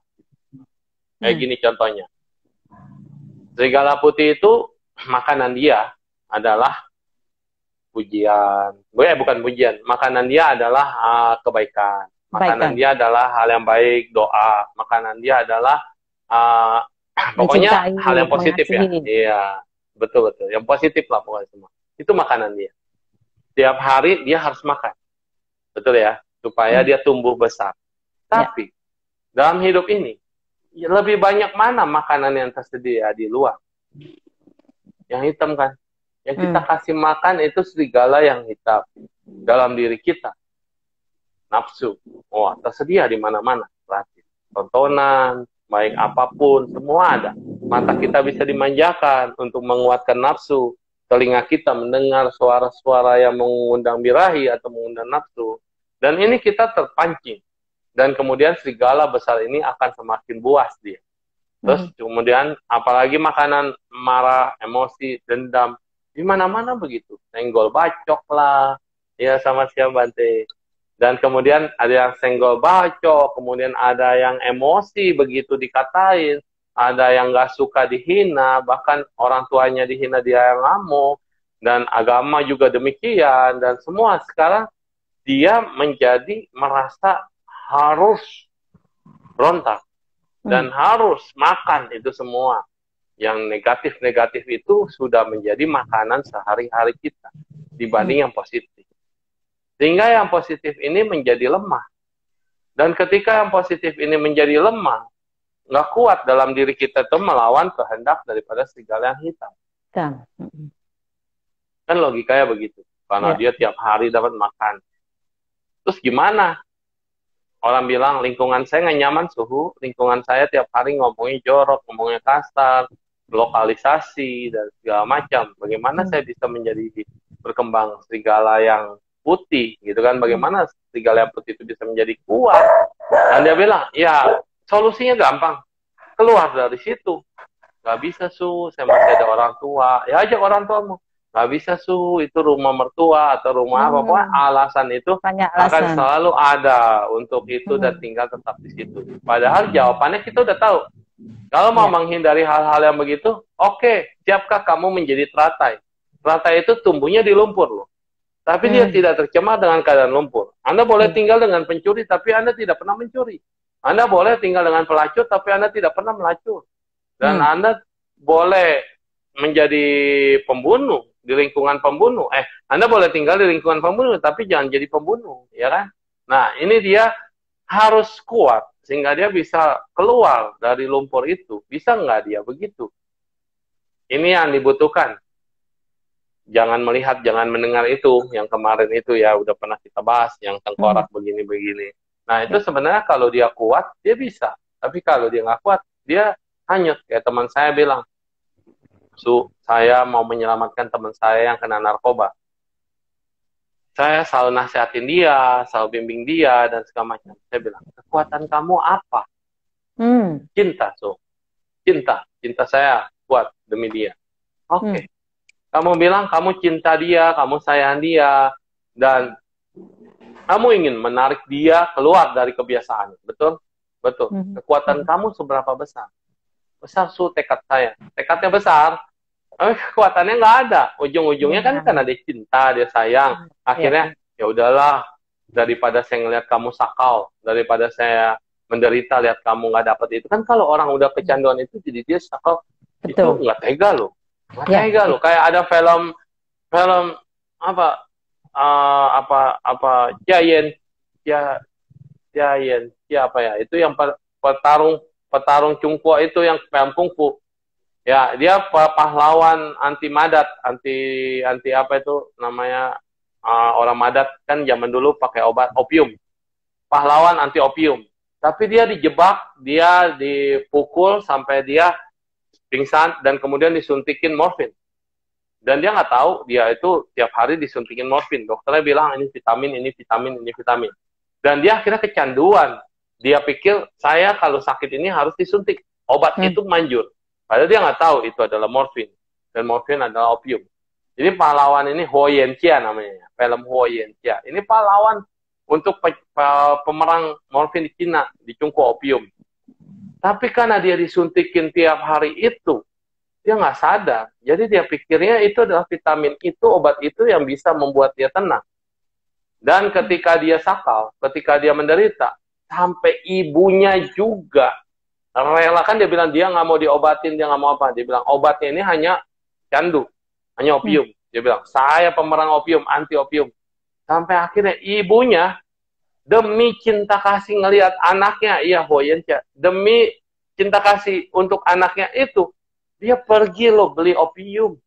Kayak gini contohnya. Serigala putih itu, makanan dia adalah pujian. Bukan pujian, makanan dia adalah kebaikan. Makanan dia adalah hal yang baik, doa. Makanan dia adalah pokoknya hal yang positif ya. Iya, betul. Yang positif lah pokoknya semua. Itu makanan dia. Tiap hari dia harus makan. Betul ya? Supaya dia tumbuh besar. Tapi dalam hidup ini lebih banyak mana makanan yang tersedia di luar? yang hitam kan. Yang kita kasih makan itu serigala yang hitam dalam diri kita. Nafsu. Oh, tersedia di mana-mana. Berarti tontonan, baik apapun, semua ada. Mata kita bisa dimanjakan untuk menguatkan nafsu. Telinga kita mendengar suara-suara yang mengundang birahi atau mengundang nafsu. Dan ini kita terpancing. Dan kemudian serigala besar ini akan semakin buas dia. Terus kemudian apalagi makanan marah, emosi, dendam. Di mana-mana begitu. Senggol bacok lah. Ya sama siapa Bante. Dan kemudian ada yang senggol bacok, kemudian ada yang emosi begitu dikatain, ada yang nggak suka dihina, bahkan orang tuanya dihina dia yang ngamuk, dan agama juga demikian, dan semua sekarang dia menjadi merasa harus berontak, dan harus makan itu semua. Yang negatif-negatif itu sudah menjadi makanan sehari-hari kita, dibanding yang positif. Sehingga yang positif ini menjadi lemah. Dan ketika yang positif ini menjadi lemah, nggak kuat dalam diri kita itu melawan kehendak daripada serigala yang hitam. Kan logikanya begitu. Karena dia tiap hari dapat makan. Terus gimana? Orang bilang lingkungan saya nggak nyaman suhu, lingkungan saya tiap hari ngomongnya jorok, ngomongnya kasar, lokalisasi, dan segala macam. Bagaimana saya bisa menjadi berkembang serigala yang putih, gitu kan? Bagaimana serigala yang putih itu bisa menjadi kuat? Dan dia bilang, ya solusinya gampang, keluar dari situ. Gak bisa Su, saya masih ada orang tua. Ya ajak orang tuamu. Gak bisa Su, itu rumah mertua atau rumah apa, pokoknya alasan itu akan selalu ada untuk itu dan tinggal tetap di situ. Padahal jawabannya kita udah tahu. Kalau mau menghindari hal-hal yang begitu, oke, siapkah kamu menjadi teratai? Teratai itu tumbuhnya di lumpur loh. Tapi dia tidak tercemar dengan keadaan lumpur. Anda boleh tinggal dengan pencuri, tapi Anda tidak pernah mencuri. Anda boleh tinggal dengan pelacur, tapi Anda tidak pernah melacur. Dan Anda boleh menjadi pembunuh di lingkungan pembunuh. Anda boleh tinggal di lingkungan pembunuh, tapi jangan jadi pembunuh, ya kan? Nah, ini dia harus kuat, sehingga dia bisa keluar dari lumpur itu. Bisa nggak dia begitu? Ini yang dibutuhkan. Jangan melihat, jangan mendengar itu. Yang kemarin itu ya udah pernah kita bahas, yang tengkorak begini-begini. Nah itu sebenarnya kalau dia kuat, dia bisa. Tapi kalau dia nggak kuat, dia hanyut. Kayak teman saya bilang, Su, saya mau menyelamatkan teman saya yang kena narkoba. Saya selalu nasihatin dia, selalu bimbing dia, dan segala macam. Saya bilang, kekuatan kamu apa? Cinta, Su. Cinta. Cinta saya kuat demi dia. Oke. Kamu bilang kamu cinta dia, kamu sayang dia, dan kamu ingin menarik dia keluar dari kebiasaan. Betul? Betul. Kekuatan kamu seberapa besar? Besar Su tekad saya. Tekadnya besar, kekuatannya nggak ada. Ujung-ujungnya kan karena dia cinta, dia sayang. Akhirnya, ya udahlah, daripada saya ngeliat kamu sakau, daripada saya menderita lihat kamu nggak dapet itu. Kan kalau orang udah kecanduan itu, jadi dia sakau, itu nggak tega loh. Tega loh, kayak ada film Giant apa ya, itu yang petarung Cungkuo itu yang film kungfu ya, dia pahlawan anti madat, anti apa itu namanya, orang madat kan zaman dulu pakai obat opium, pahlawan anti opium, tapi dia dijebak, dia dipukul sampai dia pingsan, dan kemudian disuntikin morfin. Dan dia nggak tahu, dia itu tiap hari disuntikin morfin. Dokternya bilang, ini vitamin, ini vitamin, ini vitamin. Dan dia akhirnya kecanduan. Dia pikir, saya kalau sakit ini harus disuntik. Obat itu manjur. Padahal dia nggak tahu itu adalah morfin. Dan morfin adalah opium. Jadi pahlawan ini Huo Yanjia namanya. Film Huo Yanjia. Ini pahlawan untuk pemerang morfin di Cina, di Cungkuo opium. Tapi karena dia disuntikin tiap hari itu, dia nggak sadar. Jadi dia pikirnya itu adalah vitamin itu, obat itu yang bisa membuat dia tenang. Dan ketika dia sakau, ketika dia menderita, sampai ibunya juga rela, kan dia bilang dia nggak mau diobatin, dia nggak mau apa. Dia bilang obatnya ini hanya candu, hanya opium. Dia bilang, saya pemerang opium, anti opium. Sampai akhirnya ibunya, demi cinta kasih ngelihat anaknya, iya Hoyenca, demi cinta kasih untuk anaknya itu, dia pergi loh beli opium.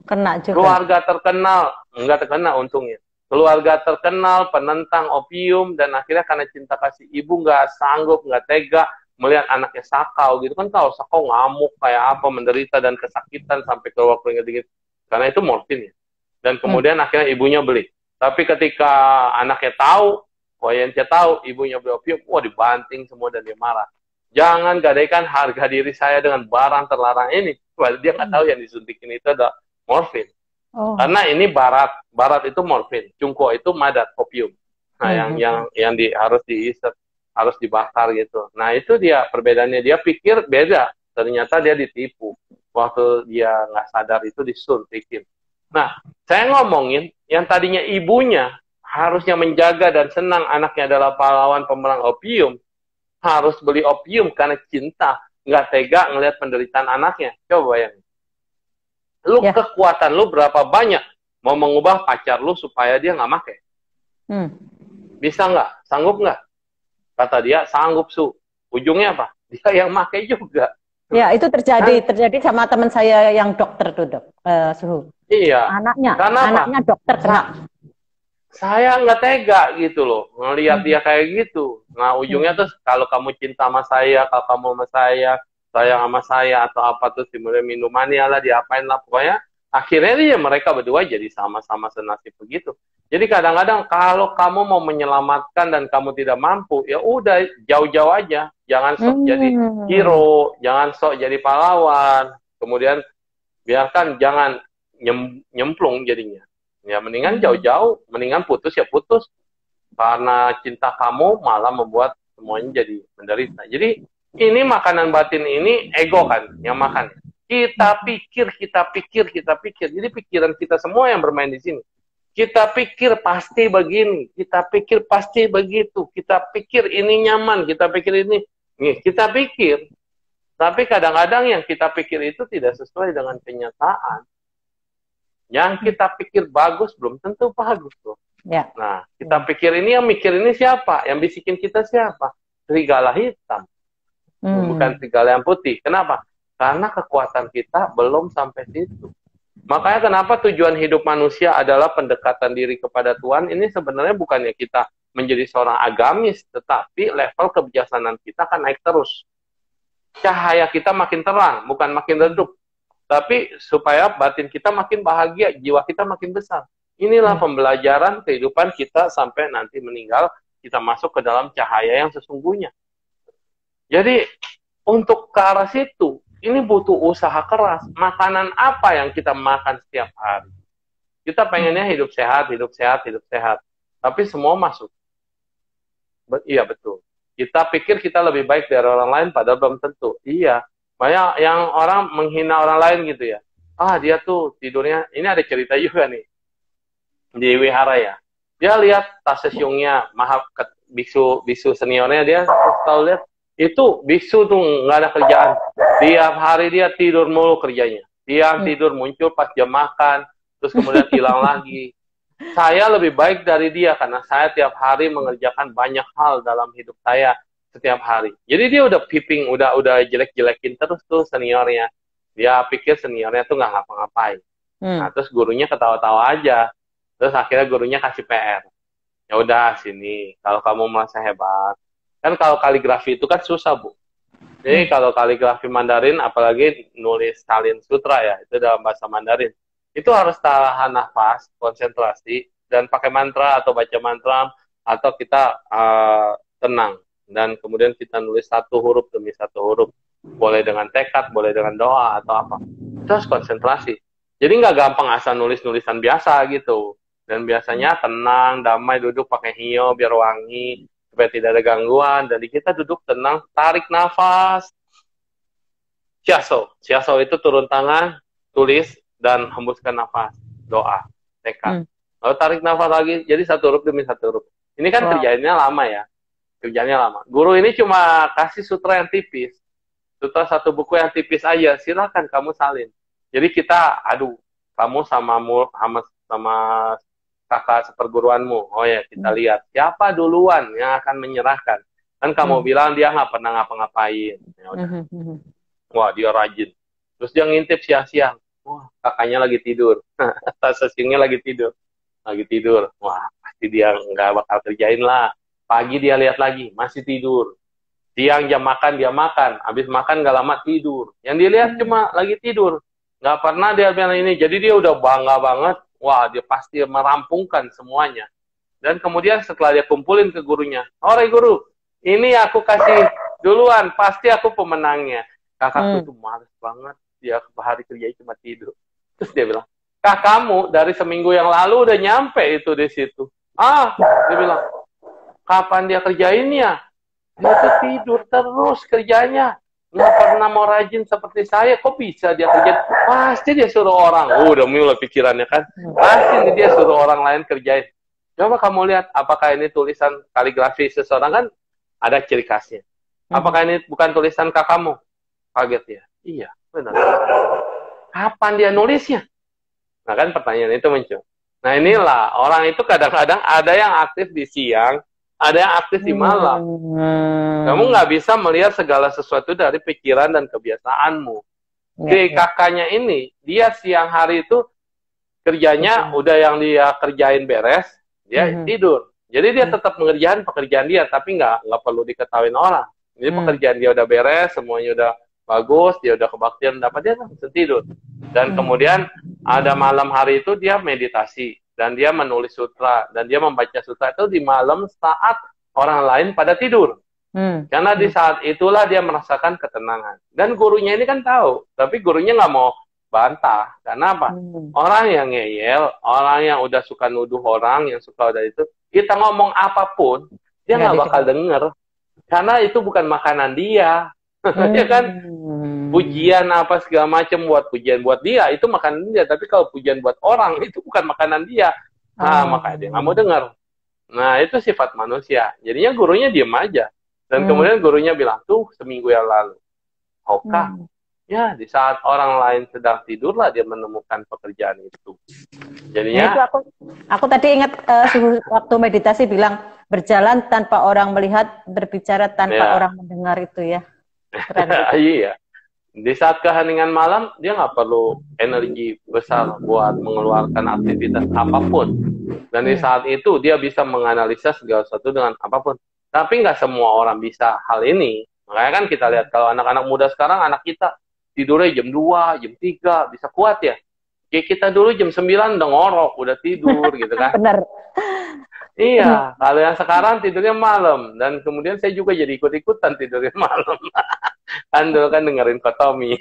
Kena juga. Keluarga terkenal, enggak terkenal untungnya. Keluarga terkenal, penentang opium, dan akhirnya karena cinta kasih ibu nggak sanggup, nggak tega melihat anaknya sakau gitu kan. Kalau sakau ngamuk kayak apa, menderita dan kesakitan sampai keluar keringat dingin. Karena itu morfin ya. Dan kemudian akhirnya ibunya beli. Tapi ketika anaknya tahu, kliennya tahu, ibunya beli opium, wah dibanting semua dan dia marah. Jangan gadaikan harga diri saya dengan barang terlarang ini. Wah, dia nggak tahu yang disuntikin itu adalah morfin. Oh. Karena ini barat itu morfin, cungko itu madat opium. Nah, yang harus diisep, harus dibakar gitu. Nah, itu dia perbedaannya. Dia pikir beda, ternyata dia ditipu. Waktu dia nggak sadar itu disuntikin. Nah, saya ngomongin yang tadinya ibunya harusnya menjaga dan senang anaknya adalah pahlawan pemerang opium, harus beli opium karena cinta, nggak tega ngelihat penderitaan anaknya. Coba bayangin. Lu kekuatan lu berapa banyak mau mengubah pacar lu supaya dia nggak make? Bisa nggak? Sanggup nggak? Kata dia sanggup, Su. Ujungnya apa? Dia yang make juga. Ya, itu terjadi sama teman saya yang dokter tuh, Dok. Suhu. Iya. Anaknya dokter kena. Saya nggak tega gitu loh ngelihat dia kayak gitu. Nah, ujungnya tuh kalau kamu cinta sama saya, kalau kamu sama saya, sayang sama saya atau apa tuh kemudian minumannya lah, diapain lah, pokoknya akhirnya dia mereka berdua jadi sama-sama senasib begitu. Jadi kadang-kadang kalau kamu mau menyelamatkan dan kamu tidak mampu, ya udah jauh-jauh aja, jangan sok jadi hero, jangan sok jadi pahlawan, kemudian biarkan jangan nyemplung jadinya. Ya mendingan jauh-jauh, mendingan putus ya putus, karena cinta kamu malah membuat semuanya jadi menderita. Jadi ini makanan batin ini ego kan yang makan. Kita pikir. Jadi pikiran kita semua yang bermain di sini. Kita pikir pasti begini, kita pikir pasti begitu, kita pikir ini nyaman, kita pikir ini. Nih, kita pikir. Tapi kadang-kadang yang kita pikir itu tidak sesuai dengan kenyataan. Yang kita pikir bagus belum tentu bagus tuh. Ya. Nah, kita pikir ini, yang mikir ini siapa? Yang bisikin kita siapa? Serigala hitam. Bukan serigala yang putih. Kenapa? Karena kekuatan kita belum sampai situ. Makanya kenapa tujuan hidup manusia adalah pendekatan diri kepada Tuhan. Ini sebenarnya bukannya kita menjadi seorang agamis, tetapi level kebijaksanaan kita akan naik terus. Cahaya kita makin terang, bukan makin redup. Tapi supaya batin kita makin bahagia, jiwa kita makin besar. Inilah pembelajaran kehidupan kita sampai nanti meninggal, kita masuk ke dalam cahaya yang sesungguhnya. Jadi, untuk ke arah situ, ini butuh usaha keras. Makanan apa yang kita makan setiap hari? Kita pengennya hidup sehat. Tapi semua masuk. Iya, betul. Kita pikir kita lebih baik dari orang lain, padahal belum tentu. Iya. Banyak yang orang menghina orang lain gitu ya. Ah, dia tuh tidurnya, ini ada cerita juga nih. Di wihara ya. Dia lihat tas sesyungnya, bisu seniornya, dia tahu lihat, itu biksu tuh nggak ada kerjaan. Tiap hari dia tidur mulu kerjanya. Tidur muncul pas jam makan, terus kemudian hilang lagi. Saya lebih baik dari dia karena saya tiap hari mengerjakan banyak hal dalam hidup saya setiap hari. Jadi dia udah piping, udah jelek-jelekin terus tuh seniornya. Dia pikir seniornya tuh nggak ngapa-ngapain. Nah, terus gurunya ketawa-tawa aja. Terus akhirnya gurunya kasih PR. Ya udah sini, kalau kamu merasa hebat. Kan kalau kaligrafi itu kan susah, Bu. Jadi kalau kaligrafi Mandarin, apalagi nulis salin sutra ya, itu dalam bahasa Mandarin. Itu harus tahan nafas, konsentrasi, dan pakai mantra atau baca mantra, atau kita tenang. Dan kemudian kita nulis satu huruf demi satu huruf. Boleh dengan tekad, boleh dengan doa, atau apa. Itu harus konsentrasi. Jadi nggak gampang asal nulis-nulisan biasa gitu. Dan biasanya tenang, damai, duduk pakai hio biar wangi, supaya tidak ada gangguan. Jadi kita duduk tenang, tarik nafas. Shiaso itu turun tangan, tulis, dan hembuskan nafas. Doa, tekad. Lalu tarik nafas lagi, jadi satu huruf demi satu huruf. Ini kan kerjaannya lama ya. Kerjanya lama. Guru ini cuma kasih sutra yang tipis. Sutra satu buku yang tipis aja. Silakan kamu salin. Jadi kita, kamu sama kakak seperguruanmu. Oh ya, kita lihat siapa duluan yang akan menyerahkan. Kan kamu bilang dia nggak pernah ngapa-ngapain. Ya udah. Wah, dia rajin. Terus dia ngintip siang-siang. Wah, kakaknya lagi tidur. Sesiungnya lagi tidur. Lagi tidur. Wah, pasti dia nggak bakal kerjain lah. Pagi dia lihat lagi, masih tidur. Siang jam makan, dia makan. Habis makan nggak lama tidur. Yang dilihat cuma lagi tidur. Nggak pernah dia bilang ini. Jadi dia udah bangga banget. Wah, dia pasti merampungkan semuanya. Dan kemudian setelah dia kumpulin ke gurunya, "Ore guru, ini aku kasih duluan, pasti aku pemenangnya." Kakakku tuh males banget, dia hari kerja cuma tidur. Terus dia bilang, "Kak, kamu dari seminggu yang lalu udah nyampe itu di situ." Ah, dia bilang, "Kapan dia kerjainnya? Dia tuh tidur terus kerjanya. Nggak pernah mau rajin seperti saya. Kok bisa dia kerjain? Pasti dia suruh orang." Udah mulai pikirannya kan. Pasti dia suruh orang lain kerjain. Coba kamu lihat, apakah ini tulisan kaligrafi seseorang, kan ada ciri khasnya. Apakah ini bukan tulisan kakakmu? Kaget ya. Iya, benar. Kapan dia nulisnya? Nah kan pertanyaan itu muncul. Nah inilah, orang itu kadang-kadang ada yang aktif di siang, ada yang aktif di malam. Kamu nggak bisa melihat segala sesuatu dari pikiran dan kebiasaanmu. Jadi kakaknya ini, dia siang hari itu kerjanya udah yang dia kerjain beres, dia tidur. Jadi dia tetap mengerjakan pekerjaan dia, tapi nggak perlu diketahui orang. Jadi pekerjaan dia udah beres, semuanya udah bagus, dia udah kebaktian, dapat dia langsung tidur. Dan kemudian ada malam hari itu dia meditasi, dan dia menulis sutra, dan dia membaca sutra itu di malam saat orang lain pada tidur. Karena di saat itulah dia merasakan ketenangan. Dan gurunya ini kan tahu, tapi gurunya nggak mau bantah. Karena apa? Orang yang ngeyel, orang yang udah suka nuduh orang, yang suka udah itu, kita ngomong apapun, dia nggak bakal denger. Karena itu bukan makanan dia. Ya kan? Pujian apa segala macam buat pujian buat dia, itu makanan dia. Tapi kalau pujian buat orang, itu bukan makanan dia. Nah, makanya dia nggak mau dengar. Nah, itu sifat manusia. Jadinya gurunya diem aja. Dan kemudian gurunya bilang, tuh seminggu yang lalu. Oka. Ya, di saat orang lain sedang tidurlah dia menemukan pekerjaan itu. Jadinya itu aku tadi ingat waktu meditasi bilang berjalan tanpa orang melihat, berbicara tanpa orang mendengar itu ya. Iya. Di saat keheningan malam dia nggak perlu energi besar buat mengeluarkan aktivitas apapun. Dan di saat itu dia bisa menganalisa segala sesuatu dengan apapun. Tapi nggak semua orang bisa hal ini. Makanya kan kita lihat kalau anak-anak muda sekarang, anak kita tidurnya jam 2, jam 3, bisa kuat ya. Kayak kita dulu jam 9 udah ngorok, udah tidur gitu kan. Benar. Iya, kalau yang sekarang tidurnya malam. Dan kemudian saya juga jadi ikut-ikutan tidurnya malam. Kan dulu kan dengerin Kotomi.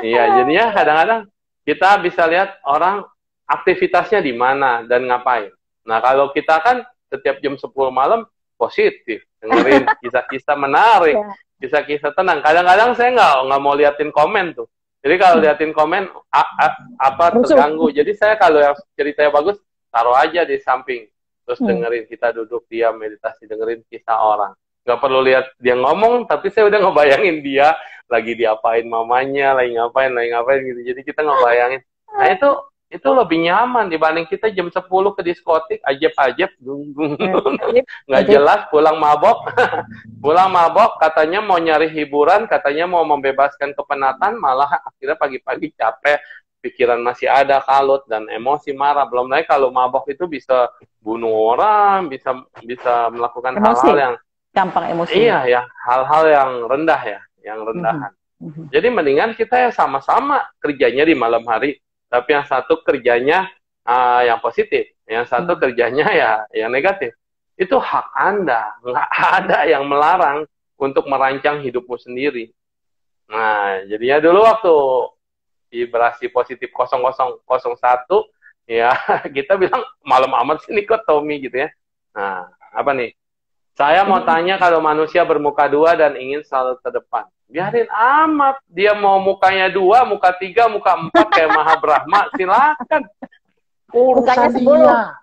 Iya, jadinya kadang-kadang kita bisa lihat orang aktivitasnya di mana dan ngapain. Nah, kalau kita kan setiap jam 10 malam positif, dengerin kisah-kisah menarik. Kisah-kisah tenang. Kadang-kadang saya nggak mau liatin komen tuh. Jadi kalau liatin komen terganggu. Jadi saya kalau yang ceritanya bagus taruh aja di samping. Terus dengerin, kita duduk diam meditasi, dengerin kisah orang. Nggak perlu lihat dia ngomong, tapi saya udah ngebayangin dia lagi diapain mamanya, lagi ngapain gitu. Jadi kita ngebayangin. Nah itu lebih nyaman dibanding kita jam 10 ke diskotik, ajeb-ajeb, nggak jelas, pulang mabok. Pulang mabok, katanya mau nyari hiburan, katanya mau membebaskan kepenatan, malah akhirnya pagi-pagi capek, pikiran masih ada, kalut, dan emosi marah. Belum lagi kalau mabok itu bisa bunuh orang, bisa melakukan hal-hal yang gampang emosi. Iya ya, hal-hal yang rendah ya, yang rendahan. Jadi mendingan kita ya sama-sama kerjanya di malam hari, tapi yang satu kerjanya yang positif, yang satu kerjanya ya yang negatif. Itu hak Anda, nggak ada yang melarang untuk merancang hidupmu sendiri. Nah, jadinya dulu waktu vibrasi positif 0001, ya kita bilang malam amat sih nih kok Tommy gitu ya. Nah, apa nih? Saya mau tanya, kalau manusia bermuka dua dan ingin selalu terdepan, biarin amat. Dia mau mukanya 2, muka 3, muka 4 kayak Maha Brahma, silakan. Urusan dia.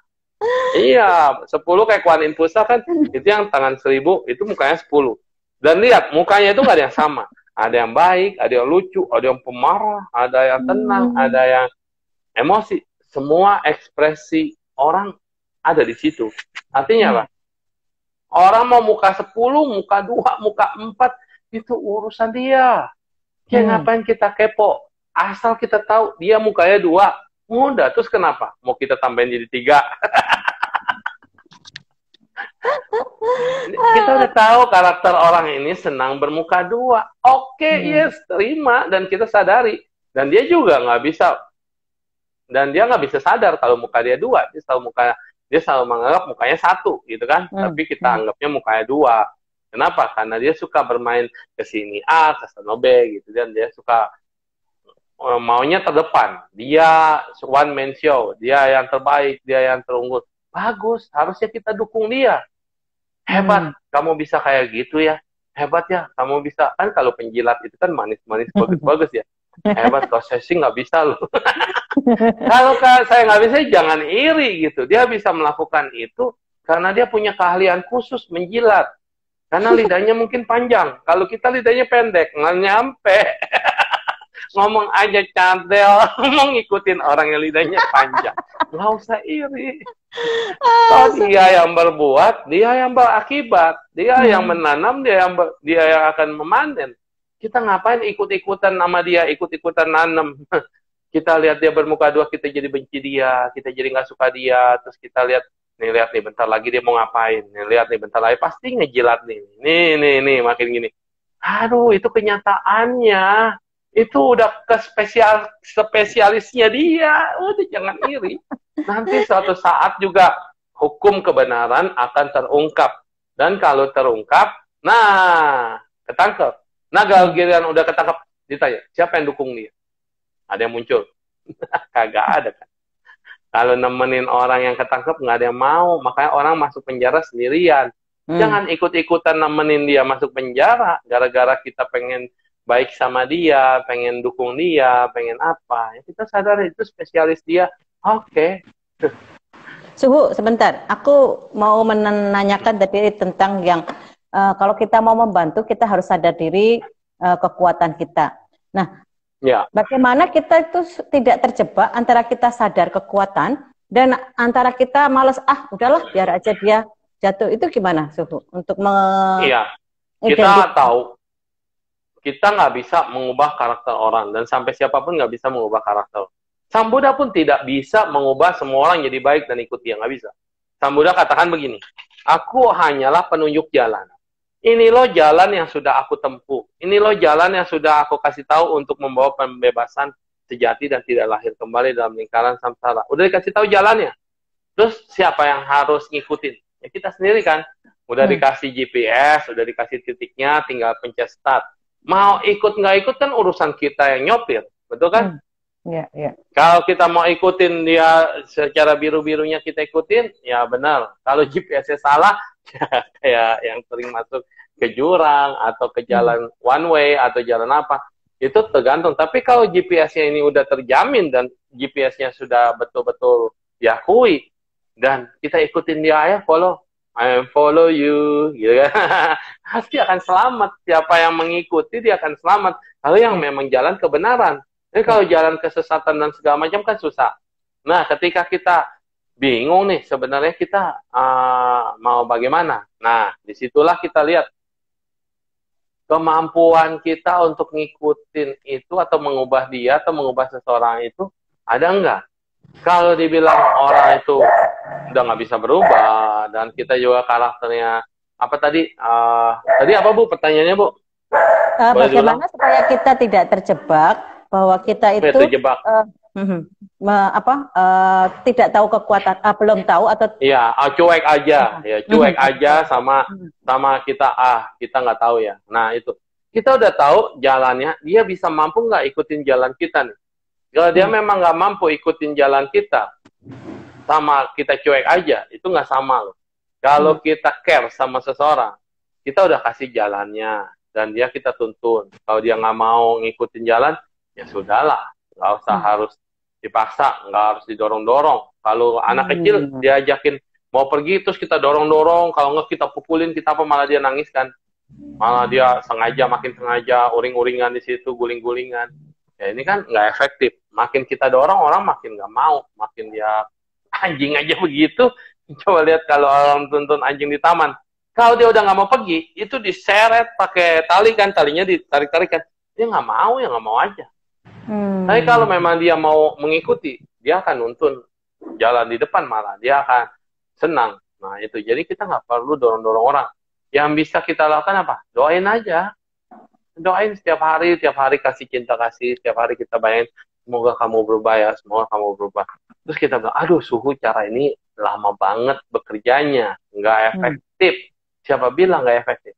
Iya, 10 kayak Kuan Yin Pusat kan, itu yang tangan 1000, itu mukanya 10. Dan lihat, mukanya itu nggak ada yang sama. Ada yang baik, ada yang lucu, ada yang pemarah, ada yang tenang, ada yang emosi. Semua ekspresi orang ada di situ. Artinya apa? Orang mau muka 10, muka 2, muka 4, itu urusan dia. Ya ngapain kita kepo? Asal kita tahu dia mukanya 2, udah. Terus kenapa? Mau kita tambahin jadi 3? Kita udah tahu karakter orang ini senang bermuka 2. Oke, yes, terima. Dan kita sadari. Dan dia juga nggak bisa. Dan dia nggak bisa sadar kalau muka dia 2. Dia selalu menganggap mukanya 1, gitu kan. Tapi kita anggapnya mukanya 2. Kenapa? Karena dia suka bermain ke sini A, ke sana B, gitu. Dan dia suka maunya terdepan. Dia one man show. Dia yang terbaik, dia yang terunggul. Bagus, harusnya kita dukung dia. Hebat, kamu bisa kayak gitu ya. Hebat ya, kamu bisa. Kan kalau penjilat itu kan manis-manis, bagus-bagus ya. Hebat, kalau saya sih nggak bisa loh. Kalau saya nggak bisa, jangan iri gitu. Dia bisa melakukan itu karena dia punya keahlian khusus menjilat. Karena lidahnya mungkin panjang. Kalau kita lidahnya pendek, nggak nyampe. Ngomong aja cadel, mau ngikutin orang yang lidahnya panjang. Nggak usah iri. So, dia yang berbuat, dia yang berakibat. Dia yang menanam, dia yang akan memanen. Kita ngapain ikut-ikutan sama dia, ikut-ikutan nanam. Kita lihat dia bermuka 2, kita jadi benci dia, kita jadi nggak suka dia. Terus kita lihat nih bentar lagi dia mau ngapain. Lihat nih bentar lagi pasti ngejilat nih. Nih makin gini. Aduh, itu kenyataannya. Itu udah ke spesialisnya dia. Udah jangan iri. Nanti suatu saat juga hukum kebenaran akan terungkap. Dan kalau terungkap, nah, ketangkep. Nah, giliran udah ketangkep, ditanya, siapa yang dukung dia? Ada yang muncul. Kagak ada kan. Kalau nemenin orang yang ketangkep, nggak ada yang mau. Makanya orang masuk penjara sendirian. Jangan ikut-ikutan nemenin dia masuk penjara. Gara-gara kita pengen baik sama dia, pengen dukung dia, pengen apa. Ya, kita sadar itu spesialis dia. Oke. Suhu, sebentar. Aku mau menanyakan tadi tentang yang kalau kita mau membantu, kita harus sadar diri kekuatan kita. Nah, ya. Bagaimana kita itu tidak terjebak antara kita sadar kekuatan dan antara kita males, udahlah biar aja dia jatuh. Itu gimana, Suhu? Untuk Iya, kita tahu kita nggak bisa mengubah karakter orang dan sampai siapapun nggak bisa mengubah karakter. Sang Buddha pun tidak bisa mengubah semua orang jadi baik dan ikut dia, nggak bisa. Sang Buddha katakan begini, aku hanyalah penunjuk jalan. Ini loh jalan yang sudah aku tempuh. Ini loh jalan yang sudah aku kasih tahu untuk membawa pembebasan sejati dan tidak lahir kembali dalam lingkaran samsara. Udah dikasih tahu jalannya. Terus siapa yang harus ngikutin? Ya kita sendiri kan. Udah dikasih GPS, udah dikasih titiknya, tinggal pencet start. Mau ikut nggak ikut kan urusan kita yang nyopir. Betul kan? Iya. Kalau kita mau ikutin dia secara biru-birunya kita ikutin, ya benar. Kalau GPS-nya salah, kayak yang sering masuk ke jurang atau ke jalan one way atau jalan apa, itu tergantung. Tapi kalau GPS-nya ini udah terjamin dan GPS-nya sudah betul-betul diakui dan kita ikutin dia, ya follow you, gitu kan? Pasti akan selamat. Siapa yang mengikuti dia akan selamat. Kalau yang memang jalan kebenaran. Jadi kalau jalan kesesatan dan segala macam kan susah. Nah, ketika kita bingung nih, sebenarnya kita mau bagaimana? Nah, disitulah kita lihat kemampuan kita untuk ngikutin itu atau mengubah dia atau mengubah seseorang itu ada enggak? Kalau dibilang orang itu udah nggak bisa berubah dan kita juga karakternya apa tadi? Tadi apa Bu? Pertanyaannya Bu? Bagaimana supaya kita tidak terjebak bahwa kita itu tidak tahu kekuatan, belum tahu atau cuek aja, cuek aja sama kita kita nggak tahu ya. Nah itu kita udah tahu jalannya, dia bisa mampu nggak ikutin jalan kita nih? Kalau dia memang nggak mampu ikutin jalan kita, sama kita cuek aja, itu nggak sama loh. Kalau kita care sama seseorang, kita udah kasih jalannya dan dia kita tuntun. Kalau dia nggak mau ngikutin jalan, ya sudahlah, nggak usah harus dipaksa, nggak harus didorong-dorong. Kalau anak kecil diajakin mau pergi terus kita dorong-dorong, kalau nggak kita pukulin, kita apa malah dia nangis kan, malah dia makin sengaja uring-uringan di situ, guling-gulingan. Ya ini kan nggak efektif. Makin kita dorong orang makin nggak mau, makin dia anjing aja begitu. Coba lihat kalau orang tuntun anjing di taman, kalau dia udah nggak mau pergi, itu diseret pakai tali kan, talinya ditarik-tarik kan. Dia nggak mau, ya nggak mau aja. Tapi kalau memang dia mau mengikuti, dia akan nuntun jalan di depan, malah dia akan senang. Nah itu, jadi kita nggak perlu dorong-dorong orang. Yang bisa kita lakukan apa? Doain aja. Doain setiap hari kasih cinta kasih, setiap hari kita bayangin, semoga kamu berubah ya, semoga kamu berubah. Terus kita bilang, aduh suhu cara ini lama banget bekerjanya, nggak efektif. Siapa bilang nggak efektif?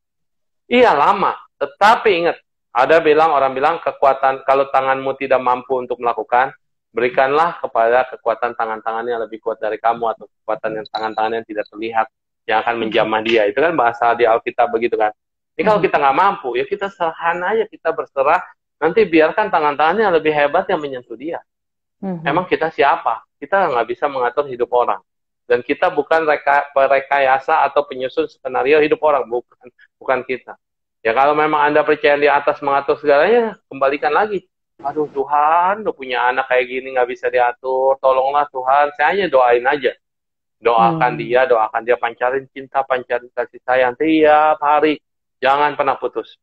Iya lama, tetapi ingat, orang bilang kekuatan, kalau tanganmu tidak mampu untuk melakukan, berikanlah kepada kekuatan tangan-tangan yang lebih kuat dari kamu, atau kekuatan yang tangan-tangan yang tidak terlihat, yang akan menjamah dia. Itu kan bahasa di Alkitab begitu kan. Ini kalau kita nggak mampu, ya kita serahan aja, kita berserah, nanti biarkan tangan-tangannya lebih hebat yang menyentuh dia. Emang kita siapa? Kita nggak bisa mengatur hidup orang. Dan kita bukan perekayasa atau penyusun skenario hidup orang, bukan kita. Ya kalau memang Anda percaya di atas mengatur segalanya, kembalikan lagi. Aduh Tuhan, udah punya anak kayak gini nggak bisa diatur, tolonglah Tuhan. Saya hanya doain aja. Doakan dia, pancarin cinta, pancarin kasih sayang tiap hari. Jangan pernah putus.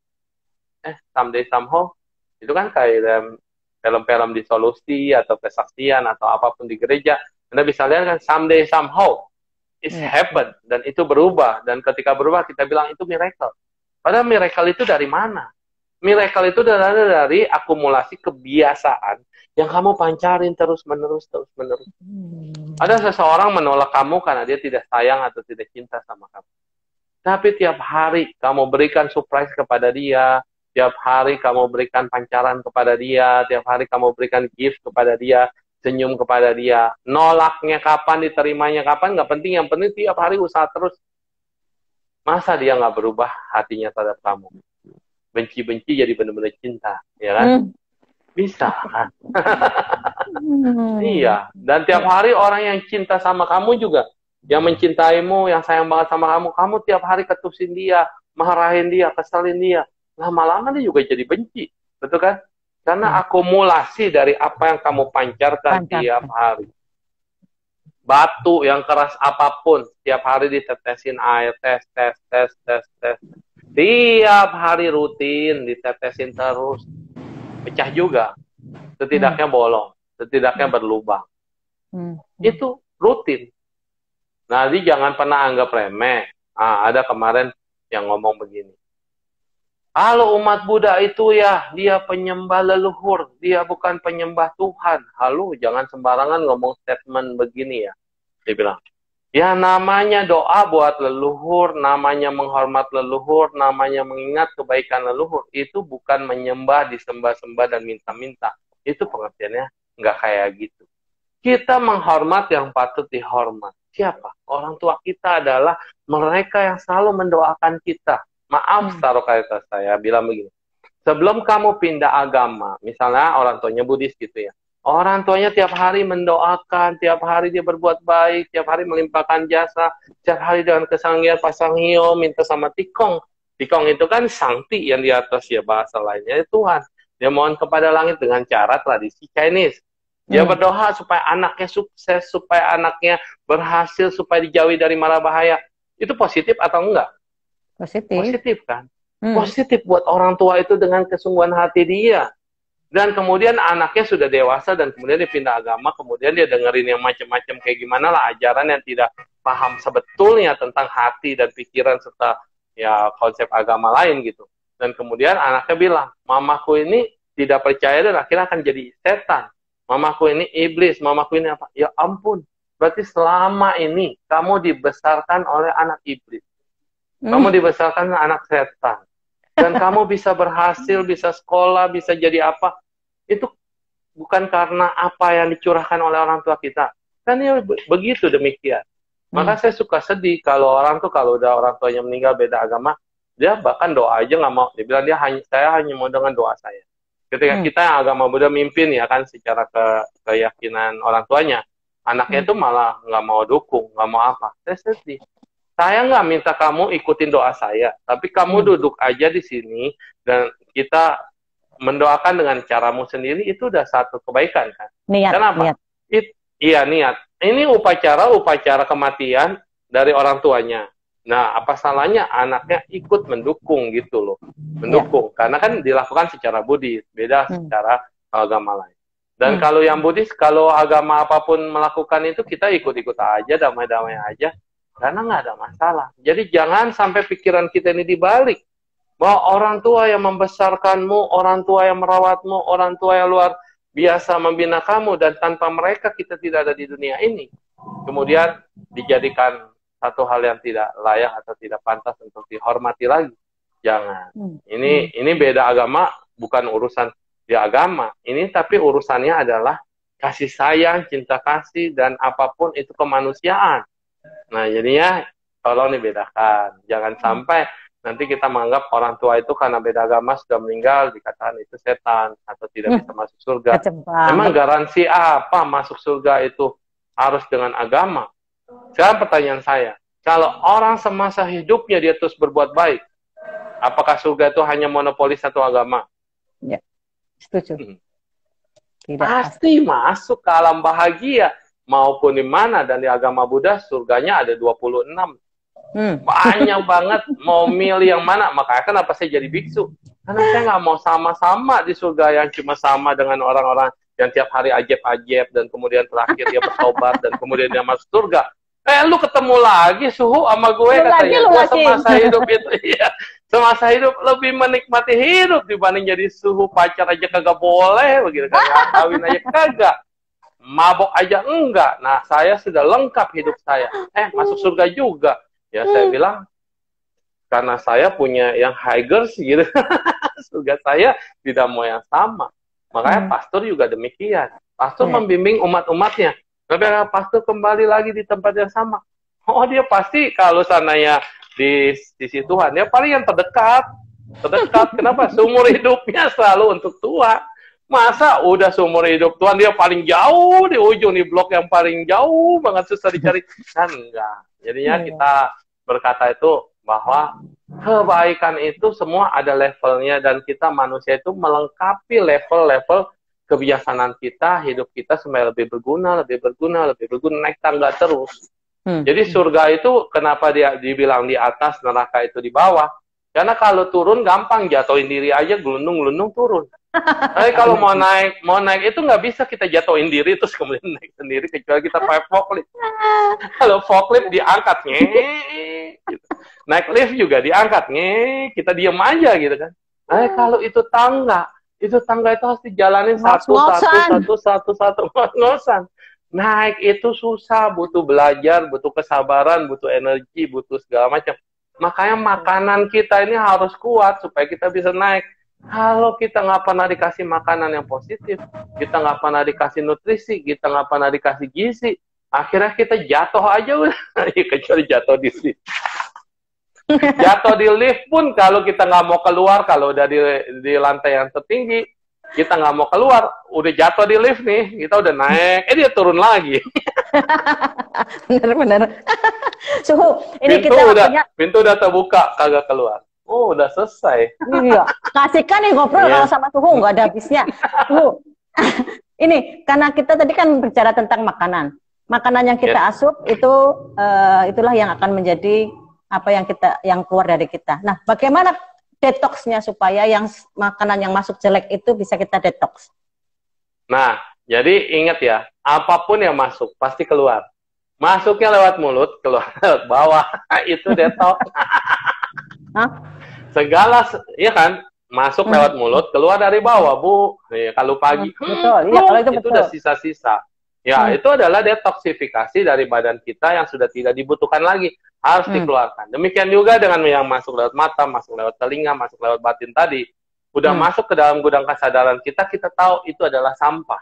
Someday somehow, itu kan kayak film-film di solusi atau kesaksian atau apapun di gereja. Anda bisa lihat kan, someday somehow it's happen, dan itu berubah. Dan ketika berubah kita bilang itu miracle. Padahal miracle itu dari mana? Miracle itu dari akumulasi kebiasaan yang kamu pancarin terus-menerus. Ada seseorang menolak kamu karena dia tidak sayang atau tidak cinta sama kamu. Tapi tiap hari kamu berikan surprise kepada dia, tiap hari kamu berikan pancaran kepada dia, tiap hari kamu berikan gift kepada dia, senyum kepada dia. Nolaknya kapan, diterimanya kapan, nggak penting. Yang penting tiap hari usaha terus. Masa dia nggak berubah hatinya terhadap kamu? Benci-benci jadi benar-benar cinta, ya kan? Bisa kan? Iya. Dan tiap hari orang yang cinta sama kamu juga, yang mencintaimu, yang sayang banget sama kamu, kamu tiap hari ketusin dia, marahin dia, keselin dia. Lama-lama dia juga jadi benci. Betul kan? Karena akumulasi dari apa yang kamu pancarkan tiap hari. Batu yang keras apapun, tiap hari ditetesin air, tes. Tiap hari rutin, ditetesin terus. Pecah juga. Setidaknya bolong. Setidaknya berlubang. Itu rutin. Nah, jadi jangan pernah anggap remeh. Ada kemarin yang ngomong begini. Halo umat Buddha itu ya, dia penyembah leluhur, dia bukan penyembah Tuhan. Halo, jangan sembarangan ngomong statement begini ya. Dia bilang, ya namanya doa buat leluhur, namanya menghormat leluhur, namanya mengingat kebaikan leluhur. Itu bukan menyembah, disembah-sembah, dan minta-minta. Itu pengertiannya nggak kayak gitu. Kita menghormat yang patut dihormat. Siapa? Orang tua kita adalah mereka yang selalu mendoakan kita. Maaf, taruh kata saya bilang begini. Sebelum kamu pindah agama, misalnya orang tuanya Buddhis gitu ya. Orang tuanya tiap hari mendoakan, tiap hari dia berbuat baik, tiap hari melimpahkan jasa, tiap hari dengan kesanggihan pasang hio, minta sama tikong. Tikong itu kan sangti yang di atas ya, bahasa lainnya Tuhan. Dia mohon kepada langit dengan cara tradisi Chinese. Dia berdoa supaya anaknya sukses, supaya anaknya berhasil, supaya dijauhi dari mara bahaya. Itu positif atau enggak? Positif. Positif kan? Positif buat orang tua itu dengan kesungguhan hati dia. Dan kemudian anaknya sudah dewasa dan kemudian dia pindah agama, kemudian dia dengerin yang macam-macam kayak gimana lah ajaran yang tidak paham sebetulnya tentang hati dan pikiran serta ya konsep agama lain gitu. Dan kemudian anaknya bilang, mamaku ini tidak percaya dan akhirnya akan jadi setan. Mamaku ini iblis, mamaku ini apa? Ya ampun, berarti selama ini kamu dibesarkan oleh anak iblis. Kamu dibesarkan oleh anak setan. Dan kamu bisa berhasil, bisa sekolah, bisa jadi apa. Itu bukan karena apa yang dicurahkan oleh orang tua kita. Kan ya begitu demikian. Maka saya suka sedih kalau orang tuh, kalau udah orang tuanya meninggal beda agama, dia bahkan doa aja nggak mau. Dia bilang, saya hanya mau dengan doa saya. Ketika kita yang agama Buddha mimpin ya kan secara keyakinan orang tuanya, anaknya itu malah nggak mau dukung, nggak mau apa. Saya sedih. Saya nggak minta kamu ikutin doa saya, tapi kamu duduk aja di sini dan kita mendoakan dengan caramu sendiri, itu udah satu kebaikan kan. Niat. Kenapa? Iya niat. Ini upacara kematian dari orang tuanya. Nah, apa salahnya anaknya ikut mendukung gitu loh. Mendukung. Karena kan dilakukan secara Buddhis, beda secara agama lain. Dan kalau yang Buddhis, kalau agama apapun melakukan itu, kita ikut-ikut aja, damai-damai aja. Karena nggak ada masalah. Jadi jangan sampai pikiran kita ini dibalik. Bahwa orang tua yang membesarkanmu, orang tua yang merawatmu, orang tua yang luar biasa membina kamu, dan tanpa mereka kita tidak ada di dunia ini. Kemudian dijadikan satu hal yang tidak layak atau tidak pantas untuk dihormati lagi. Jangan. Ini beda agama, bukan urusan di agama. Ini tapi urusannya adalah kasih sayang, cinta kasih, dan apapun itu kemanusiaan. Nah, jadinya tolong dibedakan. Jangan sampai nanti kita menganggap orang tua itu karena beda agama sudah meninggal, dikatakan itu setan atau tidak bisa masuk surga. Memang garansi apa masuk surga itu harus dengan agama? Sekarang pertanyaan saya, kalau orang semasa hidupnya dia terus berbuat baik, apakah surga itu hanya monopoli satu agama? Ya, setuju. Pasti masuk ke alam bahagia, maupun di mana, dan di agama Buddha surganya ada 26. Banyak banget, mau milih yang mana. Makanya kenapa saya jadi biksu? Karena saya nggak mau sama-sama di surga yang cuma sama dengan orang-orang yang tiap hari ajeb-ajeb, dan kemudian terakhir dia bertobat, dan kemudian dia masuk surga. Lu ketemu lagi Suhu sama gue, katanya. Gue semasa hidup itu, iya, semasa hidup lebih menikmati hidup dibanding jadi Suhu. Pacar aja kagak boleh, begitu kan? Kawin aja kagak, mabok aja enggak. Nah, saya sudah lengkap hidup saya. Masuk surga juga. Ya, saya bilang, karena saya punya yang higher gitu. Surga saya tidak mau yang sama. Makanya pastor juga demikian. Pastor membimbing umat-umatnya. Tapi pastor kembali lagi di tempat yang sama. Oh, dia pasti kalau sananya di sisi Tuhan, dia paling yang terdekat. Kenapa? Seumur hidupnya selalu untuk Tuhan. Masa udah seumur hidup Tuhan dia paling jauh di ujung, di blok yang paling jauh banget, susah dicari. Kan enggak. Jadinya kita berkata itu bahwa kebaikan itu semua ada levelnya, dan kita manusia itu melengkapi level-level kebijaksanaan kita, hidup kita supaya lebih berguna, naik tangga terus. Jadi surga itu kenapa dia dibilang di atas, neraka itu di bawah? Karena kalau turun gampang, jatuhin diri aja, gelundung-gelundung turun. Tapi kalau mau naik itu nggak bisa kita jatuhin diri terus kemudian naik sendiri, kecuali kita pakai forklift. Kalau forklift diangkat, gitu. Naik lift juga diangkat, kita diem aja gitu kan. Kalau itu tangga itu harus dijalanin satu, ngos-ngosan. Naik itu susah, butuh belajar, butuh kesabaran, butuh energi, butuh segala macam. Makanya makanan kita ini harus kuat supaya kita bisa naik. Kalau kita nggak pernah dikasih makanan yang positif, kita nggak pernah dikasih nutrisi, kita nggak pernah dikasih gizi, akhirnya kita jatuh aja udah. Kecuali jatuh di lift. Jatuh di lift pun kalau kita nggak mau keluar, kalau udah di lantai yang tertinggi, kita nggak mau keluar, udah jatuh di lift nih, kita udah naik, dia turun lagi. Bener-bener. Suhu, ini pintu udah terbuka, kagak keluar. Oh, udah selesai. Iya, kasihkan nih ngobrol kalau sama Suhu, nggak ada habisnya. Suhu, ini karena kita tadi kan bicara tentang makanan. Makanan yang kita asup itu itulah yang akan menjadi apa yang keluar dari kita. Nah, bagaimana detoksnya supaya yang makanan yang masuk jelek itu bisa kita detoks? Nah, jadi ingat ya, apapun yang masuk pasti keluar. Masuknya lewat mulut, keluar lewat bawah, itu detoks. Segala, iya kan, masuk lewat mulut, keluar dari bawah, Bu. Kalau pagi, betul. Iya, kalau itu udah sisa-sisa. Ya, itu adalah detoksifikasi dari badan kita yang sudah tidak dibutuhkan lagi. Harus dikeluarkan. Demikian juga dengan yang masuk lewat mata, masuk lewat telinga, masuk lewat batin tadi. Udah masuk ke dalam gudang kesadaran kita, kita tahu itu adalah sampah.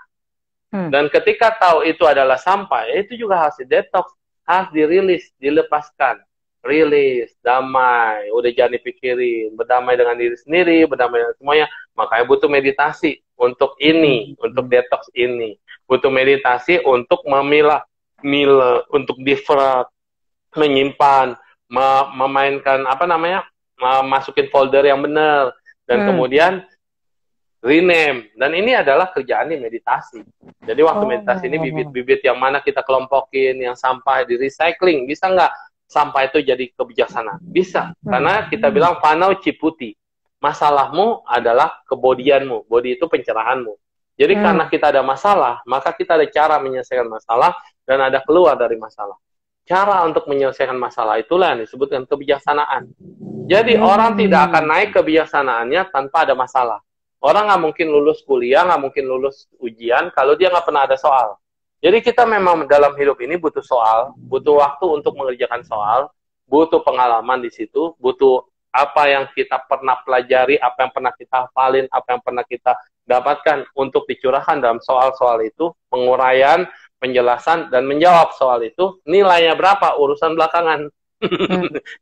Dan ketika tahu itu adalah sampah, ya itu juga harus detoks, harus dirilis, dilepaskan. Rilis, damai, udah jangan dipikirin, berdamai dengan diri sendiri, berdamai dengan semuanya. Makanya butuh meditasi untuk ini, untuk detoks ini. Butuh meditasi untuk memilah, untuk different, menyimpan, memainkan masukin folder yang benar, dan kemudian rename. Dan ini adalah kerjaan di meditasi. Jadi waktu meditasi ini bibit-bibit yang mana kita kelompokin, yang sampah di recycling, bisa nggak? sampai itu jadi kebijaksanaan? Bisa, karena kita bilang panau ciputi. Masalahmu adalah kebodianmu. Bodi itu pencerahanmu. Jadi karena kita ada masalah, maka kita ada cara menyelesaikan masalah dan ada keluar dari masalah. Cara untuk menyelesaikan masalah itulah yang disebutkan kebijaksanaan. Jadi orang tidak akan naik kebijaksanaannya tanpa ada masalah. Orang nggak mungkin lulus kuliah, nggak mungkin lulus ujian kalau dia nggak pernah ada soal. Jadi kita memang dalam hidup ini butuh soal, butuh waktu untuk mengerjakan soal, butuh pengalaman di situ, butuh apa yang kita pernah pelajari, apa yang pernah kita hafalin, apa yang pernah kita dapatkan untuk dicurahkan dalam soal-soal itu, penguraian, penjelasan, dan menjawab soal itu. Nilainya berapa, urusan belakangan.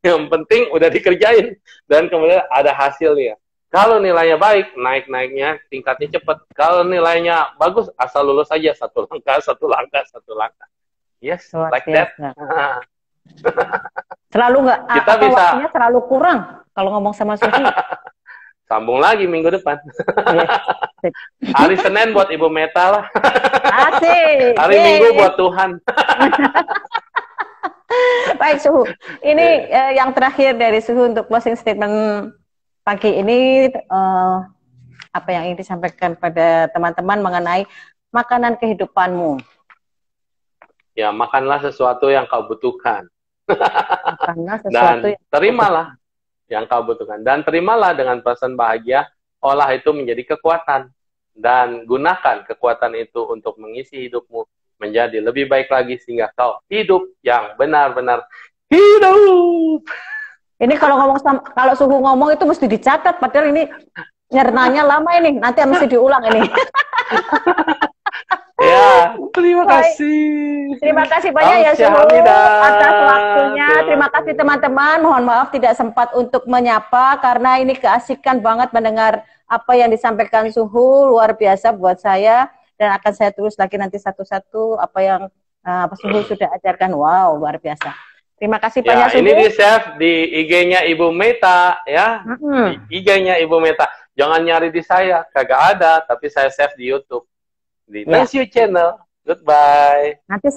Yang penting udah dikerjain, dan kemudian ada hasilnya. Kalau nilainya baik, naik-naiknya tingkatnya cepat. Kalau nilainya bagus, asal lulus aja, satu langkah, satu langkah, satu langkah. Yes, Luar like biasa. that. Selalu nggak, Kita apa bisa waktunya terlalu kurang kalau ngomong sama Suhi. sambung lagi minggu depan. Yes. Hari Senin buat Ibu Meta lah. Asik. Hari Yeay. Minggu buat Tuhan. Baik Suhu, ini yang terakhir dari Suhu untuk closing statement pagi ini, apa yang ingin disampaikan pada teman-teman mengenai makanan kehidupanmu. Ya, makanlah sesuatu yang kau butuhkan. Makanlah sesuatu Dan terimalah yang kau butuhkan. Dan terimalah dengan perasaan bahagia, olah itu menjadi kekuatan. Dan gunakan kekuatan itu untuk mengisi hidupmu menjadi lebih baik lagi sehingga kau hidup yang benar-benar hidup. Ini kalau ngomong kalau Suhu ngomong itu mesti dicatat, padahal ini nyernanya lama ini, nanti mesti diulang ini. Ya, terima Baik. kasih. Terima kasih banyak ya Suhu atas waktunya. Terima kasih teman-teman. Mohon maaf tidak sempat untuk menyapa karena ini keasikan banget mendengar apa yang disampaikan Suhu, luar biasa buat saya, dan akan saya tulis lagi nanti satu-satu apa yang Suhu sudah ajarkan. Wow, luar biasa. Terima kasih banyak Suhu. Ini di save di IG-nya Ibu Meta ya. Di IG-nya Ibu Meta. Jangan nyari di saya, kagak ada, tapi saya save di YouTube. Di Nasiu Channel. Goodbye. Nanti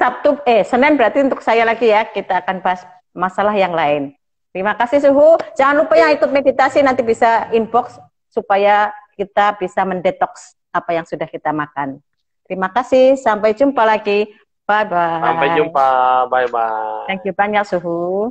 Senin berarti untuk saya lagi ya, kita akan bahas masalah yang lain. Terima kasih Suhu. Jangan lupa yang ikut meditasi nanti bisa inbox supaya kita bisa mendetoks apa yang sudah kita makan. Terima kasih, sampai jumpa lagi. Bye-bye. Sampai jumpa, bye-bye. Thank you banyak Suhu.